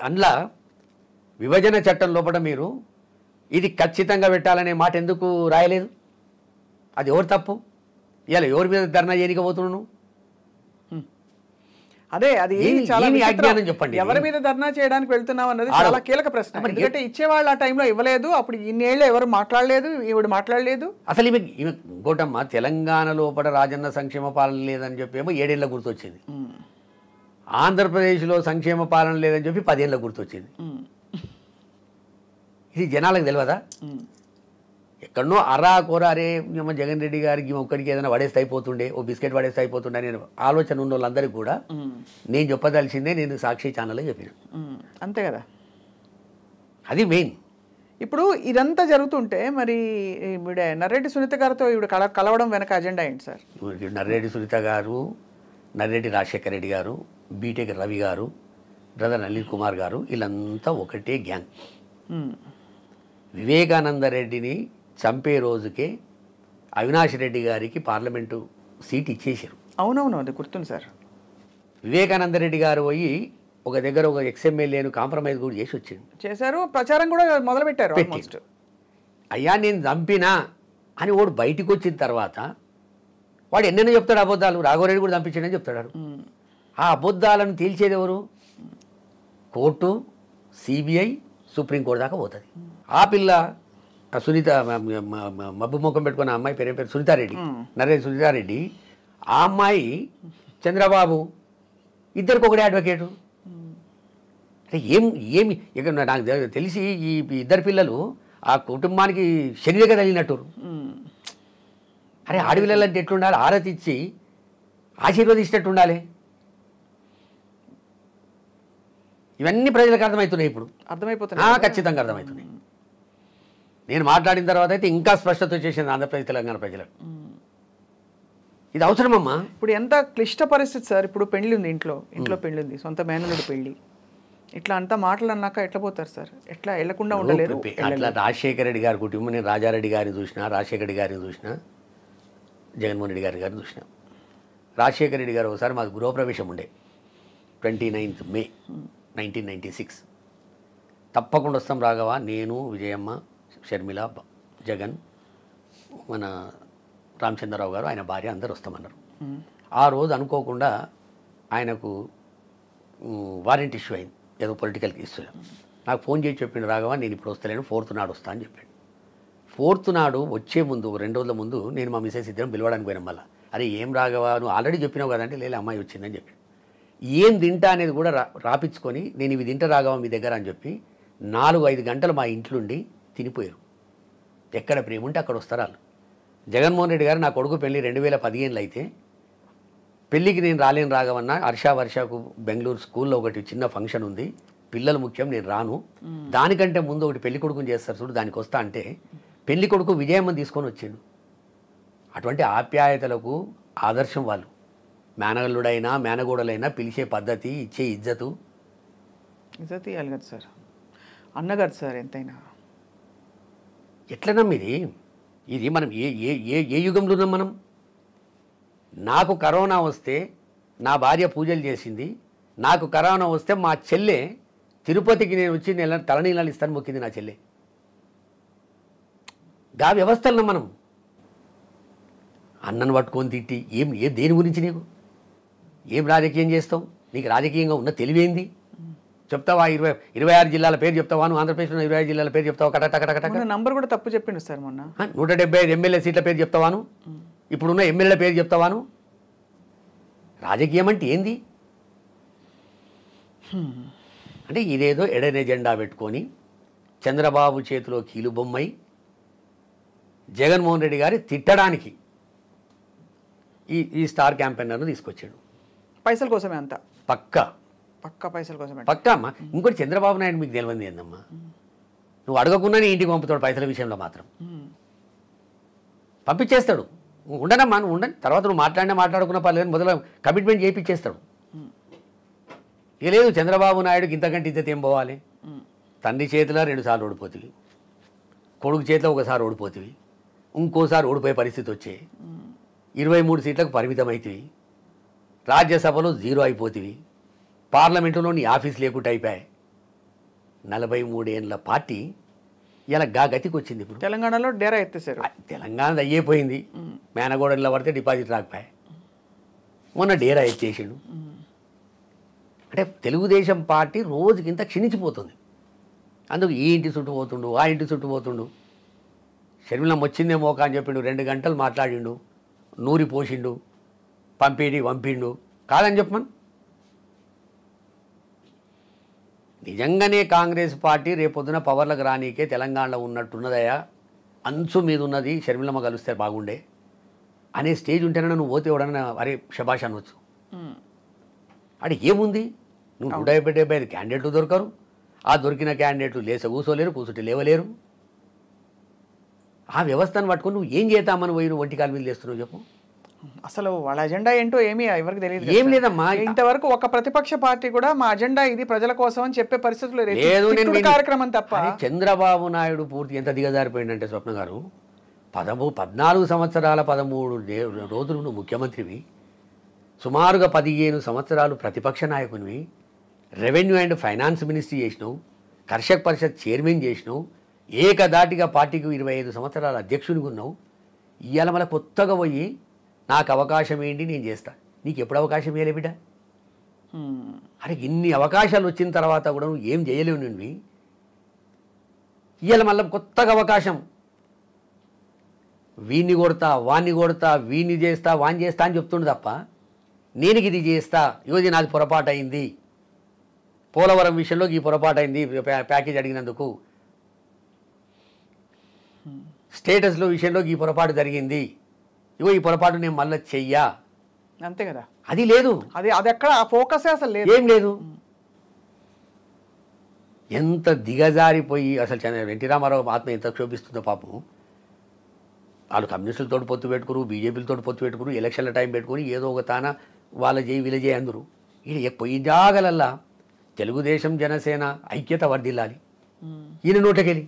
అందులో విభజన చట్టం లోపల మీరు ఇది ఖచ్చితంగా పెట్టాలనే మాట ఎందుకు రాయలేదు? అది ఎవరు తప్పు? ఇలా ఎవరి మీద ధర్నా చేయకపోతున్నాను? అదే అది చాలా అజ్ఞానం చెప్పండి. ఎవరి మీద ధర్నా చేయడానికి వెళ్తున్నాం అన్నది చాలా కీలక ప్రశ్న. ఎందుకంటే ఇచ్చేవాళ్ళు ఆ టైంలో ఇవ్వలేదు, అప్పుడు ఇన్నేళ్ళు ఎవరు మాట్లాడలేదు, ఈవిడ మాట్లాడలేదు. అసలు ఈమె ఇంకోటమ్మా, తెలంగాణ లోపల రాజన్న సంక్షేమ పాలన లేదని చెప్పి ఏమో 7 ఏళ్ళ గుర్తొచ్చింది. ఆంధ్రప్రదేశ్లో సంక్షేమ పాలన లేదని చెప్పి 10 ఏళ్ళ గుర్తొచ్చింది. ఇది జనాలకు తెలియదా? ఎక్కడనో అరే జగన్ రెడ్డి గారికి ఒక్కడికి ఏదైనా పడేస్తే అయిపోతుండే, ఓ బిస్కెట్ పడేస్తే అయిపోతుండే నేను ఆలోచన ఉన్న వాళ్ళందరికీ కూడా నేను చెప్పదలిసిందే నేను సాక్షి ఛానల్లో చెప్పిన. అంతే కదా, అది మెయిన్. ఇప్పుడు ఇదంతా జరుగుతుంటే మరి ఈవిడ నర్రెడ్డి సునీత గారితో ఈవిడ కలవడం వెనక అజెండా ఏంటి సార్? నర్రెడ్డి సునీత గారు, నర్రెడ్డి రాజశేఖర రెడ్డి గారు, బీటెక్ రవి గారు, బ్రదర్ అనిల్ కుమార్ గారు, వీళ్ళంతా ఒకటే గ్యాంగ్. వివేకానంద రెడ్డిని చంపే రోజుకే అవినాష్ రెడ్డి గారికి పార్లమెంటు సీట్ ఇచ్చేసారు. అవునవును, అది గుర్తుంది సార్. వివేకానంద రెడ్డి గారు పోయి ఒక దగ్గర ఒక ఎక్స్ఎమ్మెల్యేను కాంప్రమైజ్ కూడా చేసి వచ్చింది, చేశారు, ప్రచారం కూడా మొదలుపెట్టారు. అయ్యా నేను చంపినా అని వాడు బయటికి వచ్చిన తర్వాత వాడు ఎన్నెన్నో చెప్తాడు అబద్ధాలు. రాఘవరెడ్డి కూడా చంపించాడని చెప్తాడు. ఆ అబద్ధాలను తేల్చేది ఎవరు? కోర్టు, సిబిఐ, సుప్రీంకోర్టు దాకా పోతుంది. ఆ పిల్ల సునీత, మబ్బు ముఖం పెట్టుకున్న అమ్మాయి పేరు సునీతారెడ్డి, నరేంద్ర సునీతారెడ్డి, ఆ అమ్మాయి చంద్రబాబు, ఇద్దరికి ఒకటే అడ్వకేటు. అంటే ఏమి ఇక నాకు తెలిసి ఈ ఇద్దరు పిల్లలు ఆ కుటుంబానికి శరీరంగా తగిలినట్టు. అరే ఆడపిల్లలంటే ఎట్లుండాలి? ఆరతి ఇచ్చి ఆశీర్వదించినట్టు ఉండాలి. ఇవన్నీ ప్రజలకు అర్థమవుతున్నాయి. ఇప్పుడు అర్థమైపోతున్నాయి, ఖచ్చితంగా అర్థమవుతున్నాయి. నేను మాట్లాడిన తర్వాత అయితే ఇంకా స్పష్టత వచ్చేసింది ఆంధ్రప్రదేశ్ తెలంగాణ ప్రజలకు. ఇది అవసరమమ్మా. ఇప్పుడు ఎంత క్లిష్ట పరిస్థితి సార్. ఇప్పుడు పెళ్లి ఉంది, ఇంట్లో పెళ్లి ఉంది, సొంత మేనలుడు పెళ్లి, ఇట్లా అంతా మాటలు అన్నాక ఎట్లా పోతారు సార్? ఎట్లా వెళ్లకుండా ఉండలేరు? అట్లా రాజశేఖర రెడ్డి గారి కుటుంబం, నేను రాజారెడ్డి గారిని చూసిన, రాజశేఖర రెడ్డి గారిని చూసిన, జగన్మోహన్ రెడ్డి గారిని చూసిన. రాజశేఖర రెడ్డి గారు ఒకసారి మాకు గృహప్రవేశం ఉండే 29th May 1996. తప్పకుండా వస్తాం రాఘవ, నేను, విజయమ్మ, షర్మిల, జగన్, మన రామచంద్రరావు గారు, ఆయన భార్య అందరు వస్తామన్నారు. ఆ రోజు అనుకోకుండా ఆయనకు వారెంట్ ఇష్యూ అయింది, ఏదో పొలిటికల్ ఇష్యూ. నాకు ఫోన్ చేసి చెప్పిండు, రాఘవ నేను ఇప్పుడు వస్తలేను, 4th నాడు వస్తా అని చెప్పాడు. 4th నాడు వచ్చే ముందు 2 రోజుల ముందు నేను మా మిసెస్ ఇద్దరం పిలవడానికి పోయినాం. మళ్ళీ అరే ఏం రాఘవా నువ్వు ఆల్రెడీ చెప్పినావు కదంటే లేదు అమ్మాయి వచ్చిందని చెప్పి ఏం తింటా అనేది కూడా రాపించుకొని నేను ఇవి తింటా రాఘవా మీ దగ్గర అని చెప్పి 4-5 గంటలు మా ఇంట్లుండి తినిపోయారు. ఎక్కడ ప్రేమ ఉంటే అక్కడ వస్తారు వాళ్ళు. జగన్మోహన్ రెడ్డి గారు నా కొడుకు పెళ్లి 2015లో అయితే పెళ్ళికి నేను రాలేను రాఘవన్న, వర్షకు బెంగళూరు స్కూల్లో ఒకటి చిన్న ఫంక్షన్ ఉంది, పిల్లలు ముఖ్యం, నేను రాను, దానికంటే ముందు ఒకటి పెళ్లి కొడుకుని చేస్తారు చూడు దానికి వస్తా అంటే పెళ్లి కొడుకు విజయమ్మని తీసుకొని వచ్చిండు. అటువంటి ఆప్యాయతలకు ఆదర్శం వాళ్ళు. మేనగల్లుడైనా మేనగోడలైనా పిలిచే పద్ధతి, ఇచ్చే ఇజ్జతు ఇవ్వాలి కదా సార్, అన్నగారు సార్ ఎంతైనా. ఎట్లా నమ్మిది ఇది? మనం ఏ ఏ ఏ ఏ యుగంలో ఉన్నాం మనం? నాకు కరోనా వస్తే నా భార్య పూజలు చేసింది, నాకు కరోనా వస్తే మా చెల్లె తిరుపతికి నేను వచ్చి తలనీళ్ళు ఇస్తాను మొక్కింది నా చెల్లె. గా వ్యవస్థలను మనం అన్నను పట్టుకొని తిట్టి దేని గురించి నీకు ఏం రాజకీయం చేస్తావు? నీకు రాజకీయంగా ఉన్న తెలివేంది? చెప్తావా 26 జిల్లాల పేరు చెప్తావా? నువ్వు ఆంధ్రప్రదేశ్లో 25 జిల్లాల పేరు చెప్తావా? కటకటకటక నంబర్ కూడా తప్పు చెప్పిండు సార్ మొన్న. 175 ఎమ్మెల్యే సీట్ల పేరు చెప్తావాను? ఇప్పుడున్న ఎమ్మెల్యేల పేరు చెప్తావాను? రాజకీయం అంటే ఏంది? అంటే ఇదేదో ఎడన్ ఎజెండా పెట్టుకొని చంద్రబాబు చేతిలో కీలు బొమ్మై జగన్మోహన్ రెడ్డి గారి తిట్టడానికి ఈ స్టార్ క్యాంపెయినర్ను తీసుకొచ్చాడు. పైసల కోసమే అంతా. పక్క పైసల కోసమే పక్కా అమ్మా. ఇంకోటి చంద్రబాబు నాయుడు మీకు తెలియంది ఏందమ్మా, నువ్వు అడగకుండా నీ ఇంటికి పంపుతాడు పైసల విషయంలో మాత్రం పంపించేస్తాడు. ఉండనమ్మా నువ్వు ఉండని, తర్వాత నువ్వు మాట్లాడుకున్న పర్లేదు మొదలు కమిట్మెంట్ చేయించేస్తాడు. ఇక లేదు చంద్రబాబు నాయుడుకి ఇంతకంటే ఇద్దరు ఏం పోవాలి? తండ్రి చేతిలో 2 సార్లు ఓడిపోతుంది, కొడుకు చేతిలో ఒకసారి ఓడిపోతుంది, ఇంకోసారి ఓడిపోయే పరిస్థితి వచ్చే 23 సీట్లకు పరిమితం అవుతుంది, రాజ్యసభలో 0 అయిపోతుంది, పార్లమెంటులో నీ ఆఫీస్ లేకుండా అయిపోయాయి. 43 ఏళ్ళ పార్టీ ఇలా గతికి వచ్చింది. ఇప్పుడు తెలంగాణలో డేరా ఎత్తేసారు. తెలంగాణ అయ్యేపోయింది, మేనగోడల్లో పడితే డిపాజిట్ రాకపోయాయి, మొన్న డేరా ఎత్తేసాడు. అంటే తెలుగుదేశం పార్టీ రోజుకింత క్షీణించిపోతుంది. అందుకు ఈ ఇంటి చుట్టూ పోతుండు, ఆ ఇంటి చుట్టూ పోతుండు. షర్మిలం వచ్చిందేమో అని చెప్పిండు, 2 గంటలు మాట్లాడిండు, నూరి పోసిండు, పంపిండు. కాదని చెప్పమని. నిజంగానే కాంగ్రెస్ పార్టీ రేపొద్దున పవర్లకు రానీకే తెలంగాణలో ఉన్నట్టున్నదయా, అంచు మీద ఉన్నది, షర్మిలమ్మ కలిస్తే బాగుండే అనే స్టేజ్ ఉంటేనే నువ్వు పోతే ఎవడన్నా అరే శభాష్ అనవచ్చు. అంటే ఏముంది? నువ్వు 175 క్యాండిడేట్లు దొరకరు, ఆ దొరికిన క్యాండిడేట్లు కూర్చోలేరు, కూర్చుంటే లేవలేరు. ఆ వ్యవస్థను పట్టుకుని నువ్వు ఏం చేద్దామని పోయి నువ్వు ఒంటికాల మీద లేస్తున్నావు చెప్పు. అసలు వాళ్ళ అజెండా ఏంటో ఎవరికి తెలియదు. ఏం లేదమ్మా, ఇంతవరకు ఒక ప్రతిపక్ష పార్టీ కూడా మా అజెండా ఇది ప్రజల కోసం అని చెప్పే పరిస్థితులు లేదు, కార్యక్రమం తప్ప. చంద్రబాబు నాయుడు పూర్తి ఎంత దిగజారిపోయిందంటే స్వప్న గారు, 14 సంవత్సరాల 13 రోజులు నువ్వు ముఖ్యమంత్రివి, సుమారుగా 15 సంవత్సరాలు ప్రతిపక్ష నాయకునివి, రెవెన్యూ అండ్ ఫైనాన్స్ మినిస్ట్రీ చేసినావు, కర్షక్ పరిషత్ చైర్మన్ చేసినావు, ఏకదాటిగా పార్టీకి 25 సంవత్సరాల అధ్యక్షునిగా ఉన్నావు. ఇవాళ మళ్ళీ కొత్తగా పోయి నాకు అవకాశం ఏంటి నేను చేస్తా, నీకు ఎప్పుడు అవకాశం ఇవ్వలే బిడ్డ? అరే ఇన్ని అవకాశాలు వచ్చిన తర్వాత కూడా నువ్వు ఏం చేయలేవు. నువ్వు ఇవాళ మళ్ళీ కొత్తగా అవకాశం, వీన్ని కొడతా వాన్ని కొడతా, వీన్ని చేస్తా వాన్ని చేస్తా అని చెప్తుండు తప్ప నేను ఇది చేస్తా, ఇది నాది పొరపాటు అయింది, పోలవరం విషయంలో ఈ పొరపాటు అయింది, ప్యాకేజ్ అడిగినందుకు, స్టేటస్లో విషయంలో ఈ పొరపాటు జరిగింది, ఈ పొరపాటు నేను మళ్ళీ చెయ్యా, అంతే కదా. అది లేదు, అది ఎక్కడ ఫోకసే అసలు లేదు, ఏం లేదు. ఎంత దిగజారిపోయి అసలు ఎన్టీ రామారావు ఆత్మ ఎంత క్షోభిస్తుందో పాపం. వాళ్ళు కమ్యూనిస్టులతో పొత్తు పెట్టుకురు, బీజేపీలతో పొత్తు పెట్టుకురు, ఎలక్షన్ల టైం పెట్టుకుని ఏదో ఒక తాన వాళ్ళ చేయి వీళ్ళ చేయి అందరూ. ఈయన పోయి జాగలల్లా తెలుగుదేశం జనసేన ఐక్యత వర్ధిల్లాలి ఈయన నోటకెళ్ళి.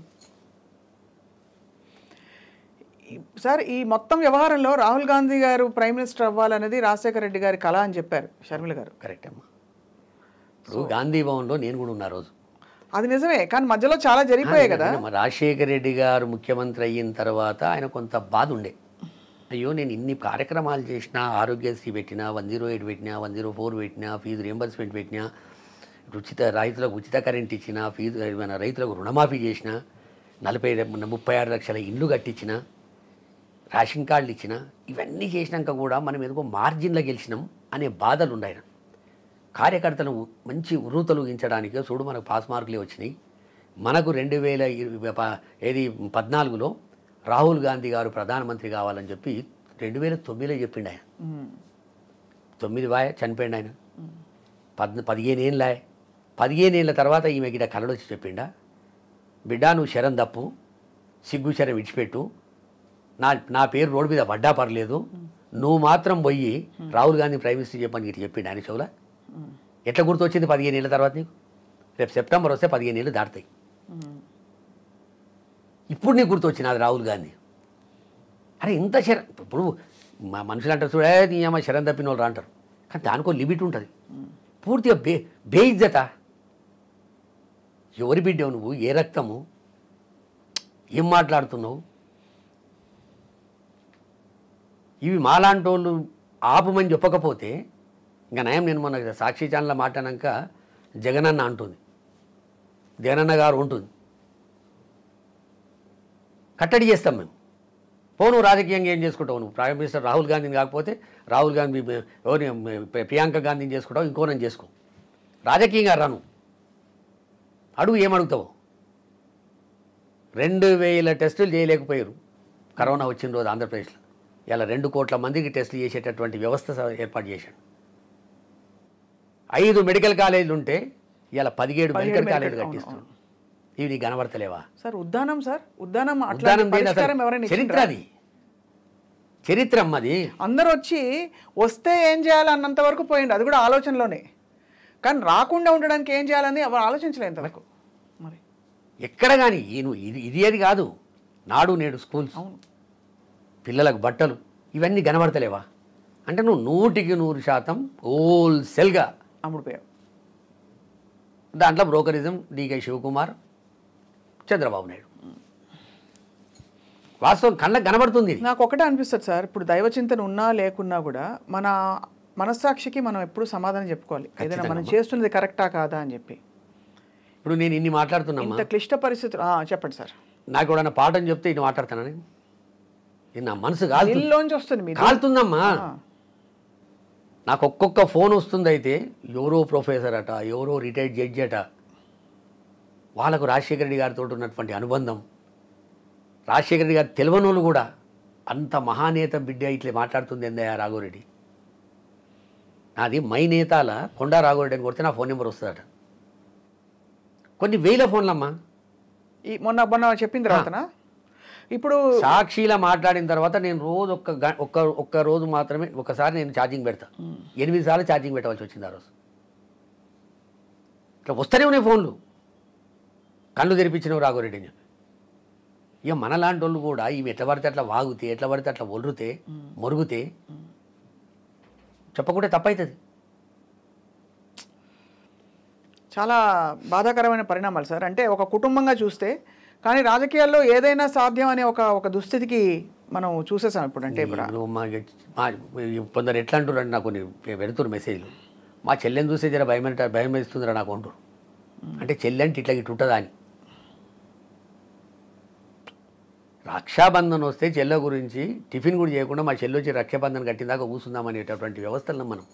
సార్ ఈ మొత్తం వ్యవహారంలో రాహుల్ గాంధీ గారు ప్రైమ్ మినిస్టర్ అవ్వాలనేది రాజశేఖర రెడ్డి గారి కళ అని చెప్పారు షర్మిల గారు. కరెక్ట్ అమ్మా. ఇప్పుడు గాంధీ భవన్లో నేను కూడా ఉన్నా రోజు. అది నిజమే, కానీ మధ్యలో చాలా జరిగిపోయాయి కదా. రాజశేఖర రెడ్డి గారు ముఖ్యమంత్రి అయిన తర్వాత ఆయన కొంత బాధ ఉండే, అయ్యో నేను ఇన్ని కార్యక్రమాలు చేసినా, ఆరోగ్యశ్రీ పెట్టినా, 108 పెట్టినా, 104 పెట్టినా, ఫీజు రియంబర్స్మెంట్ పెట్టినా, రైతులకు ఉచిత కరెంట్ ఇచ్చిన, రైతులకు రుణమాఫీ చేసిన, 36 లక్షల ఇండ్లు కట్టించిన, రేషన్ కార్డులు ఇచ్చినా ఇవన్నీ చేసినాక కూడా మనం ఎందుకో మార్జిన్లో గెలిచినాం అనే బాధలు ఉన్నాయి. కార్యకర్తలను మంచి ఉర్రూతలు ఊగించడానికి చూడు మనకు పాస్ మార్కులే వచ్చినాయి. మనకు 2014లో రాహుల్ గాంధీ గారు ప్రధానమంత్రి కావాలని చెప్పి 2009లో చెప్పిండు ఆయన. 9 చనిపోయిండు ఆయన. 15 ఏళ్ళ 15 ఏళ్ళ తర్వాత ఈమె గిట కలడొచ్చి చెప్పిండా, బిడ్డ నువ్వు శరం తప్పు, సిగ్గు శరం విడిచిపెట్టు, నా పేరు రోడ్డు మీద పడ్డా పర్లేదు, నువ్వు మాత్రం పోయి రాహుల్ గాంధీ ప్రైమ్ మినిస్టర్ చెప్పని గిట్ట చెప్పిండు ఆయన చెవులా. ఎట్లా గుర్తొచ్చింది 15 ఏళ్ళ తర్వాత నీకు? రేపు సెప్టెంబర్ వస్తే 15 ఏళ్ళు దాటుతాయి. ఇప్పుడు నీకు గుర్తొచ్చింది అది రాహుల్ గాంధీ. అరే ఇంత శరం, ఇప్పుడు మా మనుషులు అంటారు చూడే నీ అమ్మ శరం తప్పిన వాళ్ళు అంటారు, కానీ దానికో లిమిట్ ఉంటుంది. పూర్తిగా బేయిజ్జత. ఎవరి బిడ్డవు నువ్వు? ఏ రక్తము? ఏం మాట్లాడుతున్నావు? ఇవి మాలాంటి వాళ్ళు ఆపమని చెప్పకపోతే ఇంకా నయం. నేను మొన్న సాక్షి ఛానల్లో మాట్లాడాక జగనన్న అంటుంది, జగనన్న గారు ఉంటుంది, కట్టడి చేస్తాం మేము. నువ్వు రాజకీయంగా ఏం చేసుకుంటావు? నువ్వు ప్రైమ్ మినిస్టర్ రాహుల్ గాంధీని కాకపోతే రాహుల్ గాంధీ ఎవరిని ప్రియాంక గాంధీని చేసుకుంటావు, ఇంకోనని చేసుకో. రాజకీయంగా రాను అడుగు, ఏమడుగుతావు? 2000 టెస్టులు చేయలేకపోయారు కరోనా వచ్చిన రోజు ఆంధ్రప్రదేశ్లో. ఇలా 2 కోట్ల మందికి టెస్టులు చేసేటటువంటి వ్యవస్థ ఏర్పాటు చేశాడు. 5 మెడికల్ కాలేజీలు ఉంటే ఇలా 17 మెడికల్ కాలేజీలు కట్టిస్తున్నాడు. ఇవి నీకు కనబడతలేవా? సార్ ఉద్దానం చరిత్ర, అది చరిత్ర అమ్మది. అందరూ వచ్చి వస్తే ఏం చేయాలి అన్నంత వరకు పోయింది, అది కూడా ఆలోచనలోనే. కానీ రాకుండా ఉండడానికి ఏం చేయాలని ఎవరు ఆలోచించలేదు ఇంతవరకు. మరి ఎక్కడ కానీ ఇది అది కాదు. నాడు నేడు స్కూల్స్, పిల్లలకు బట్టలు, ఇవన్నీ కనబడతలేవా? అంటే నువ్వు 100% హోల్సేల్గా అమ్ముడుపోయావు. దాంట్లో బ్రోకరిజం డీకే శివకుమార్, చంద్రబాబు నాయుడు. వాస్తవం కళ్ళకు కనబడుతుంది. నాకు ఒకటే అనిపిస్తుంది సార్, ఇప్పుడు దైవచింతన ఉన్నా లేకున్నా కూడా మన మనస్సాక్షికి మనం ఎప్పుడు సమాధానం చెప్పుకోవాలి. ఏదైనా మనం చేస్తున్నది కరెక్టా కాదా అని చెప్పి. ఇప్పుడు నేను ఇన్ని మాట్లాడుతున్నా, ఇంత క్లిష్ట పరిస్థితులు. చెప్పండి సార్. నాకు ఎవడన్నా పాఠం చెప్తే ఇన్ని మాట్లాడుతున్నాను. ఇది నా మనసు ఇల్లోంచి వస్తుంది, కాలుతుందమ్మా. నాకు ఒక్కొక్క ఫోన్ వస్తుంది, అయితే ఎవరో ప్రొఫెసర్ అట, ఎవరో రిటైర్డ్ జడ్జి అట, వాళ్ళకు రాజశేఖర రెడ్డి గారితో ఉన్నటువంటి అనుబంధం. రాజశేఖర రెడ్డి గారు తెలియనోళ్ళు కూడా అంత మహానేత బిడ్డ ఇట్లా మాట్లాడుతుంది ఏందయ్యా రాఘవరెడ్డి. నాది మై నేతాల కొండా రాఘవరెడ్డి అని కొడితే నా ఫోన్ నెంబర్ వస్తుందట. కొన్ని వేల ఫోన్లమ్మా. మొన్న చెప్పిన తర్వాత ఇప్పుడు సాక్షిలా మాట్లాడిన తర్వాత నేను రోజు ఒక్క రోజు మాత్రమే ఒకసారి నేను ఛార్జింగ్ పెడతా. 8 సార్లు ఛార్జింగ్ పెట్టవలసి వచ్చింది ఆ రోజు. ఇట్లా వస్తూనే ఉన్నాయి ఫోన్లు. కళ్ళు తెరిపించినవి రాఘవరెడ్డి అని చెప్పి. ఇక మనలాంటి వాళ్ళు కూడా ఇవి ఎట్లా పడితే అట్లా వాగుతే, ఎట్లా పడితే అట్లా ఒర్రుతే, మొరుగుతే చెప్పకుంటే తప్పవుతుంది. చాలా బాధాకరమైన పరిణామాలు సార్. అంటే ఒక కుటుంబంగా చూస్తే, కానీ రాజకీయాల్లో ఏదైనా సాధ్యం అనే ఒక దుస్థితికి మనం చూసేసాం ఇప్పుడు. అంటే కొందరు ఎట్లా అంటారు అంటే, నాకు కొన్ని పెడుతున్నారు మెసేజ్లు, మా చెల్లెని చూసే జర భయం వేస్తుందిరా నాకు అంటారు. అంటే చెల్లె అంటే ఇట్లా ఉంటుందా అని. రక్షాబంధన్ వస్తే చెల్లె గురించి టిఫిన్ కూడా చేయకుండా మా చెల్లి వచ్చి రక్షాబంధన్ కట్టిందాకా కూర్చుందాం అనేటటువంటి వ్యవస్థలను మనం.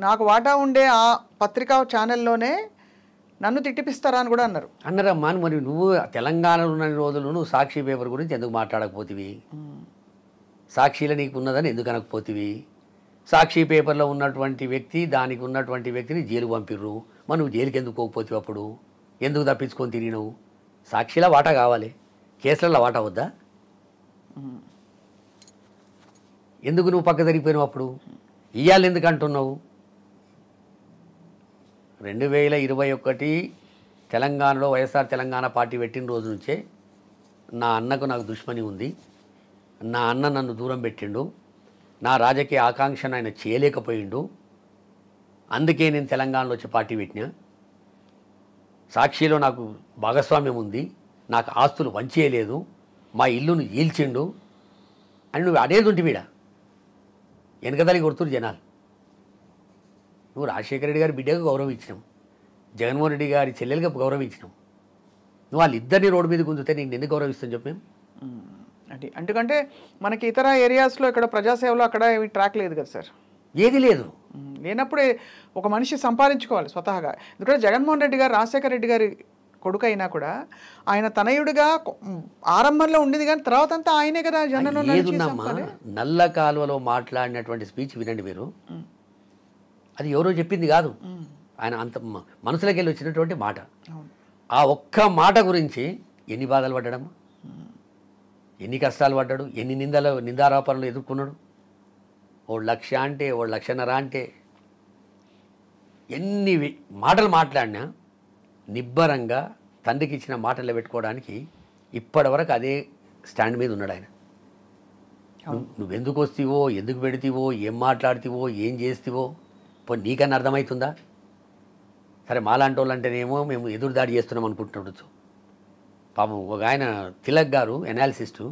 నాకు వాటా ఉండే ఆ పత్రికా ఛానల్లోనే నన్ను తిట్టిపిస్తారా అని కూడా అన్నారమ్మా. మరి నువ్వు తెలంగాణలో ఉన్న రోజులు నువ్వు సాక్షి పేపర్ గురించి ఎందుకు మాట్లాడకపోతివి? సాక్షిలో నీకు ఉన్నదని ఎందుకు అనకపోతివి? సాక్షి పేపర్లో ఉన్నటువంటి వ్యక్తి, దానికి ఉన్నటువంటి వ్యక్తిని జైలుకు పంపిర్రు, మరి నువ్వు జైలుకి ఎందుకు పోకపోతివి? అప్పుడు ఎందుకు తప్పించుకొని తిరిగినావు? సాక్షిలో వాటా కావాలి, కేసులలో వాటా వద్దా? ఎందుకు నువ్వు పక్క జరిగిపోయినావు? అప్పుడు ఇయ్యాలి ఎందుకు అంటున్నావు? 2021 తెలంగాణలో వైఎస్ఆర్ తెలంగాణ పార్టీ పెట్టిన రోజు నుంచే నా అన్నకు నాకు దుష్మని ఉంది. నా అన్న నన్ను దూరం పెట్టిండు, నా రాజకీయ ఆకాంక్షను ఆయన చేయలేకపోయిండు. అందుకే నేను తెలంగాణలో వచ్చి పార్టీ పెట్టినా. సాక్షిలో నాకు భాగస్వామ్యం ఉంది, నాకు ఆస్తులు వంచేయలేదు, మా ఇల్లును ఈల్చిండు అని నువ్వు అనేది ఉంటే వీడ వెనకదలి కొడుతురు జనాలు. నువ్వు రాజశేఖర రెడ్డి గారి బిడ్డకు గౌరవం ఇచ్చినావు, జగన్మోహన్ రెడ్డి గారి చెల్లెలుగా గౌరవం ఇచ్చినావు. నువ్వు వాళ్ళిద్దరిని రోడ్డు మీద గుంజితే నీకు ఎందుకు గౌరవిస్తాను చెప్పు మేము? అంటే ఎందుకంటే మనకి ఇతర ఏరియాస్లో ఇక్కడ ప్రజాసేవలో అక్కడ ఏమి ట్రాక్ లేదు కదా సార్. ఏది లేదు. లేనప్పుడే ఒక మనిషి సంపాదించుకోవాలి స్వతహాగా. ఎందుకంటే జగన్మోహన్ రెడ్డి గారు రాజశేఖర రెడ్డి గారి కొడుకు అయినా కూడా ఆయన తనయుడిగా ఆరంభంలో ఉండేది, కానీ తర్వాత అంతా ఆయనే కదా జనం. ఏదున్నామ్మా, నల్ల కాలువలో మాట్లాడినటువంటి స్పీచ్ వినండి మీరు. అది ఎవరో చెప్పింది కాదు, ఆయన అంత మనసులోకి వెళ్ళి వచ్చినటువంటి మాట. ఆ ఒక్క మాట గురించి ఎన్ని బాధలు పడ్డాడమ్మా, ఎన్ని కష్టాలు పడ్డాడు, ఎన్ని నిందారోపణలు ఎదుర్కొన్నాడు. ఓ 1,00,000 అంటే ఓ 1,50,000 అంటే ఎన్ని మాటలు మాట్లాడినా నిబ్బరంగా తండ్రికి ఇచ్చిన మాటలు పెట్టుకోవడానికి ఇప్పటి వరకు అదే స్టాండ్ మీద ఉన్నాడు ఆయన. నువ్వెందుకు వస్తావో, ఎందుకు పెడితేవో, ఏం మాట్లాడుతావో, ఏం చేస్తావో పోనీ నీకన్నా అర్థమవుతుందా? సరే మాలాంటి వాళ్ళు అంటేనేమో మేము ఎదురు దాడి చేస్తున్నాం అనుకుంటుండొచ్చు. పాపం ఒక ఆయన తిలక్ గారు ఎనాలిసిస్టు,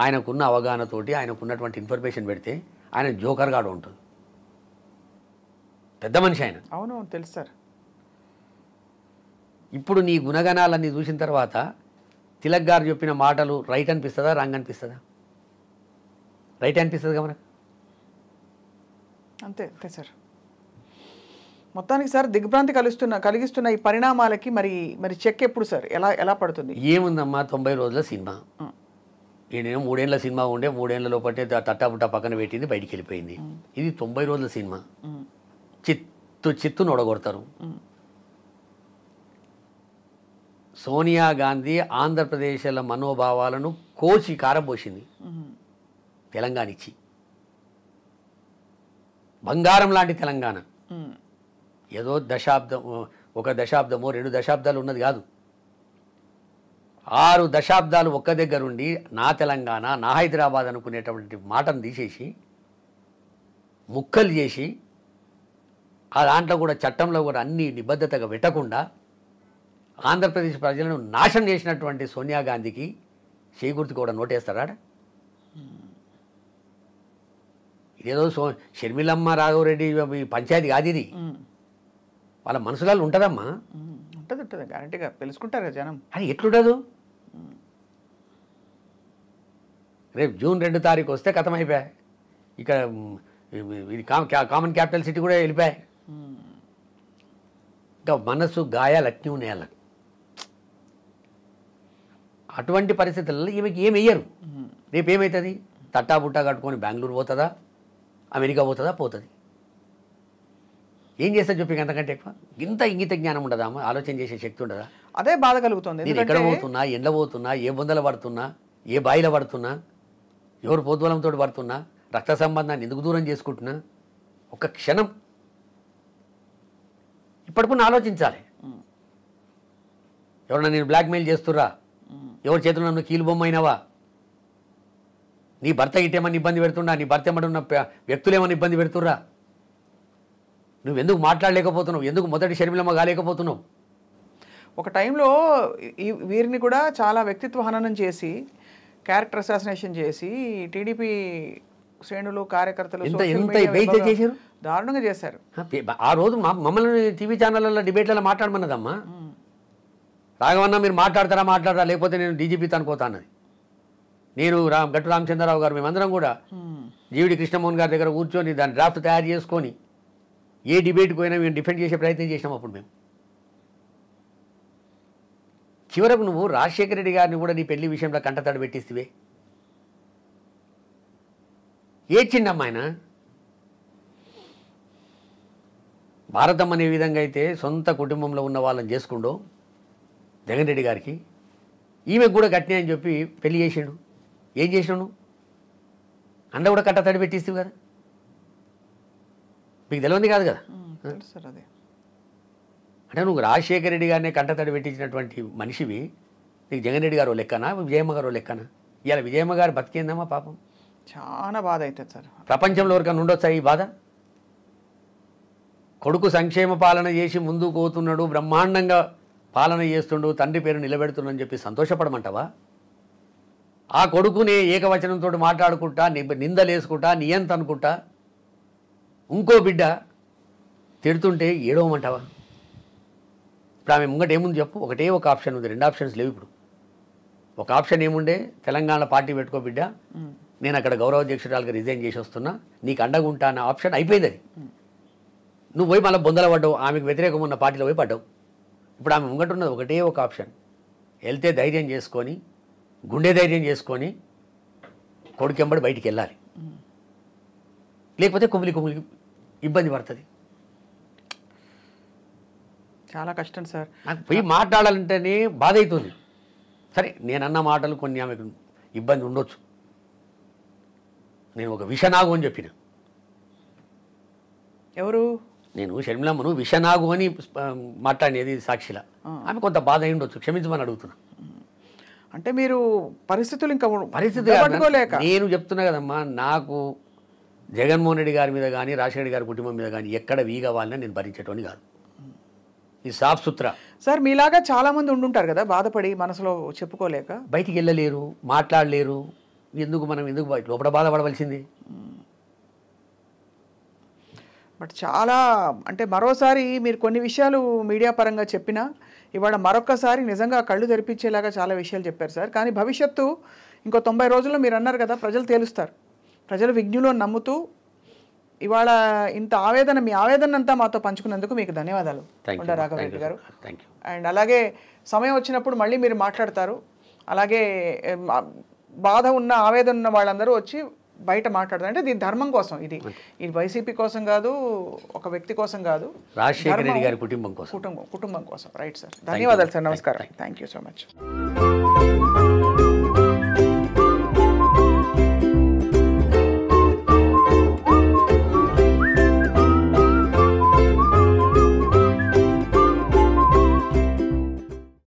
ఆయనకున్న అవగాహనతోటి ఆయనకున్నటువంటి ఇన్ఫర్మేషన్ పెడితే ఆయన జోకర్ గాడు ఉంటుంది. పెద్ద మనిషి ఆయన. అవును తెలుసు సార్. ఇప్పుడు నీ గుణగణాలన్నీ చూసిన తర్వాత తిలక్ గారు చెప్పిన మాటలు రైట్ అనిపిస్తుందా, రాంగ్ అనిపిస్తుందా? రైట్ అనిపిస్తుంది కదా మనకు. అంతే అంతే సార్. మొత్తానికి సార్ దిగ్భ్రాంతి కలిగిస్తున్న ఈ పరిణామాలకి మరి చెక్ ఎప్పుడు సార్ ఎలా పడుతుంది? ఏముందమ్మా, 90 రోజుల సినిమా. నేను 3 ఏళ్ళ సినిమా ఉండే, 3 ఏళ్ళ లోపటే తట్టాపుట్టా పక్కన పెట్టింది, బయటికి వెళ్ళిపోయింది. ఇది 90 రోజుల సినిమా. చిత్తు నొడగొడతారు. సోనియా గాంధీ ఆంధ్రప్రదేశ్ల మనోభావాలను కోచి కారబోసింది తెలంగాణ ఇచ్చి. బంగారం లాంటి తెలంగాణ ఏదో ఒక దశాబ్దమో 2 దశాబ్దాలు ఉన్నది కాదు. 6 దశాబ్దాలు ఒక్క దగ్గరుండి నా తెలంగాణ, నా హైదరాబాద్ అనుకునేటువంటి మాటను తీసేసి ముక్కలు చేసి ఆ దాంట్లో కూడా చట్టంలో కూడా అన్ని నిబద్ధతగా పెట్టకుండా ఆంధ్రప్రదేశ్ ప్రజలను నాశనం చేసినటువంటి సోనియా గాంధీకి చేకూర్తి కూడా నోటేస్తారా? ఇదేదో షర్మిలమ్మ రాఘవరెడ్డి పంచాయతీ కాదు ఇది. వాళ్ళ మనసులలో ఉంటుందమ్మా. ఉంటుంది గ్యారంటీగా తెలుసుకుంటారు కదా జనం. అది ఎట్లుండదు? రేపు జూన్ 2 తారీఖు వస్తే కథం అయిపోయాయి. ఇక్కడ ఇది కామన్ క్యాపిటల్ సిటీ కూడా వెళ్ళిపోయాయి. ఇంకా మనసు గాయాలు అట్నీ ఉన్నాయి వాళ్ళకి. అటువంటి పరిస్థితులలో ఈమెకి ఏమి వెయ్యరు. రేపు ఏమవుతుంది? తట్టా బుట్టా కట్టుకొని బెంగళూరు పోతుందా, అమెరికా పోతుందా? పోతుంది. ఏం చేస్తా చెప్పి అంతకంటే ఎక్కువ ఇంగిత జ్ఞానం ఉండదా? ఆలోచన చేసే శక్తి ఉండదా? అదే బాధ కలుగుతుంది. నేను ఎక్కడ పోతున్నా, ఎండ పోతున్నా, ఏ బొందలు పడుతున్నా, ఏ బాయిలో పడుతున్నా, ఎవరు పోద్వలంతో పడుతున్నా, రక్త సంబంధాన్ని ఎందుకు దూరం చేసుకుంటున్నా, ఒక క్షణం ఇప్పటికున్న ఆలోచించాలి. ఎవరన్నా నేను బ్లాక్మెయిల్ చేస్తుర్రా, ఎవరి చేతుల్లో నన్ను కీలు బొమ్మ అయినావా, నీ భర్త గిట్టేమని ఇబ్బంది పెడుతున్నా, నీ భర్త ఏమన్నా వ్యక్తులు ఏమన్నా ఇబ్బంది పెడుతుర్రా, నువ్వెందుకు మాట్లాడలేకపోతున్నావు, ఎందుకు మొదటి షర్మిలమ్మ కాలేకపోతున్నావు? ఒక టైంలో వీరిని కూడా చాలా వ్యక్తిత్వ హననం చేసి, క్యారెక్టర్ అసాసినేషన్ చేసి టీడీపీ శ్రేణులు, కార్యకర్తలు చేశారు, దారుణంగా చేశారు. ఆ రోజు మమ్మల్ని టీవీ ఛానళ్ళలో డిబేట్లలో మాట్లాడమన్నదమ్మా. రాఘవన్న మీరు మాట్లాడతారా లేకపోతే నేను డీజీపీతో అనుకోతా అన్నది. నేను గట్టు రామచంద్రరావు గారు మేమందరం కూడా జీవిడి కృష్ణమోహన్ గారి దగ్గర కూర్చొని దాని డ్రాఫ్ట్ తయారు చేసుకొని ఏ డిబేట్కి పోయినా మేము డిఫెండ్ చేసే ప్రయత్నం చేసినాం. అప్పుడు మేము చివరకు నువ్వు రాజశేఖర రెడ్డి గారిని కూడా నీ పెళ్లి విషయంలో కంటతడి పెట్టిస్తే ఏడ్చిండమ్మా ఆయన. భారతం అనే విధంగా అయితే సొంత కుటుంబంలో ఉన్న వాళ్ళని చేసుకుండో జగన్ రెడ్డి గారికి, ఈమెకు కూడా గట్టినే అని చెప్పి పెళ్లి చేసాడు. ఏం చేసినావు? అండ కూడా కట్టతడి పెట్టిస్తావు కదా, మీకు తెలియదు కాదు కదా. అంటే నువ్వు రాజశేఖర రెడ్డి గారినే కంటతడి పెట్టించినటువంటి మనిషివి, నీకు జగన్ రెడ్డి గారు లెక్కనా, విజయమ్మ గారు లెక్కనా? ఇవాళ విజయమ్మ గారు బతికేందమ్మా పాపం. చాలా బాధ అవుతుంది సార్. ప్రపంచంలో ఎవరికన్నా ఉండొచ్చా ఈ బాధ? కొడుకు సంక్షేమ పాలన చేసి ముందుకు పోతున్నాడు, బ్రహ్మాండంగా పాలన చేస్తుండు, తండ్రి పేరు నిలబెడుతుండని చెప్పి సంతోషపడమంటావా? ఆ కొడుకుని ఏకవచనంతో మాట్లాడుకుంటా, నిందలేసుకుంటా, నియంత అనుకుంటా ఇంకో బిడ్డ తిడుతుంటే ఏడవమంటావా? ఇప్పుడు ఆమె ముంగట ఏముంది చెప్పు? ఒకటే ఒక ఆప్షన్ ఉంది, 2 ఆప్షన్స్ లేవు. ఇప్పుడు ఒక ఆప్షన్ ఏముండే, తెలంగాణ పార్టీ పెట్టుకో బిడ్డ, నేను అక్కడ గౌరవ అధ్యక్షురాలుగా రిజైన్ చేసి వస్తున్నా, నీకు అండగా ఉంటా అన్న ఆప్షన్ అయిపోయింది. అది నువ్వు పోయి మళ్ళీ బొందల పడ్డావు, ఆమెకు వ్యతిరేకం ఉన్న పార్టీలో పోయి పడ్డావు. ఇప్పుడు ఆమె ముంగటున్నది ఒకటే ఒక ఆప్షన్, వెళ్తే ధైర్యం చేసుకొని, గుండె ధైర్యం చేసుకొని కొడుకెంబడి బయటికి వెళ్ళాలి, లేకపోతే కుమిలి ఇబ్బంది పడుతుంది. చాలా కష్టం సార్. నాకు పోయి మాట్లాడాలంటేనే బాధ అవుతుంది. సరే, నేనన్న మాటలు కొన్ని ఆమెకు ఇబ్బంది ఉండొచ్చు, నేను ఒక విషనాగు అని చెప్పిన. ఎవరు? నేను షర్మిలమ్మను విషనాగు అని మాట్లాడినది సాక్షిలా. ఆమె కొంత బాధ అయి ఉండొచ్చు, క్షమించమని అడుగుతున్నా. అంటే మీరు పరిస్థితులు ఇంకా పరిస్థితి పట్టుకోలేక. నేను చెప్తున్నా కదమ్మా, నాకు జగన్మోహన్ రెడ్డి గారి మీద కానీ రాజశేఖర రెడ్డి గారి కుటుంబం మీద కానీ ఎక్కడ వీగవాలని నేను భరించేటోని కాదు. ఈ సాఫ్ సుత్రా. సార్ మీలాగా చాలా మంది ఉండుంటారు కదా, బాధపడి మనసులో చెప్పుకోలేక బయటికి వెళ్ళలేరు, మాట్లాడలేరు. ఎందుకు లోపల బాధపడవలసింది? బట్ చాలా అంటే మరోసారి మీరు కొన్ని విషయాలు మీడియా పరంగా చెప్పినా ఇవాళ మరొక్కసారి నిజంగా కళ్ళు తెరిపించేలాగా చాలా విషయాలు చెప్పారు సార్. కానీ భవిష్యత్తు ఇంకో 90 రోజుల్లో మీరు అన్నారు కదా, ప్రజలు తేలుస్తారు. ప్రజలు విజ్ఞులు నమ్ముతూ ఇవాళ ఇంత ఆవేదన, మీ ఆవేదన అంతా మాతో పంచుకున్నందుకు మీకు ధన్యవాదాలు కొండా రాఘవరెడ్డి గారు. అండ్ అలాగే సమయం వచ్చినప్పుడు మళ్ళీ మీరు మాట్లాడతారు. అలాగే బాధ ఉన్న, ఆవేదన ఉన్న వాళ్ళందరూ వచ్చి బయట మాట్లాడతారు. అంటే దీని ధర్మం కోసం, ఇది వైసీపీ కోసం కాదు, ఒక వ్యక్తి కోసం కాదు, రాజశేఖర రెడ్డి గారి కుటుంబం కోసం, కుటుంబం కోసం. రైట్ సార్, ధన్యవాదాలు సార్, నమస్కారం, థ్యాంక్ యూ సో మచ్.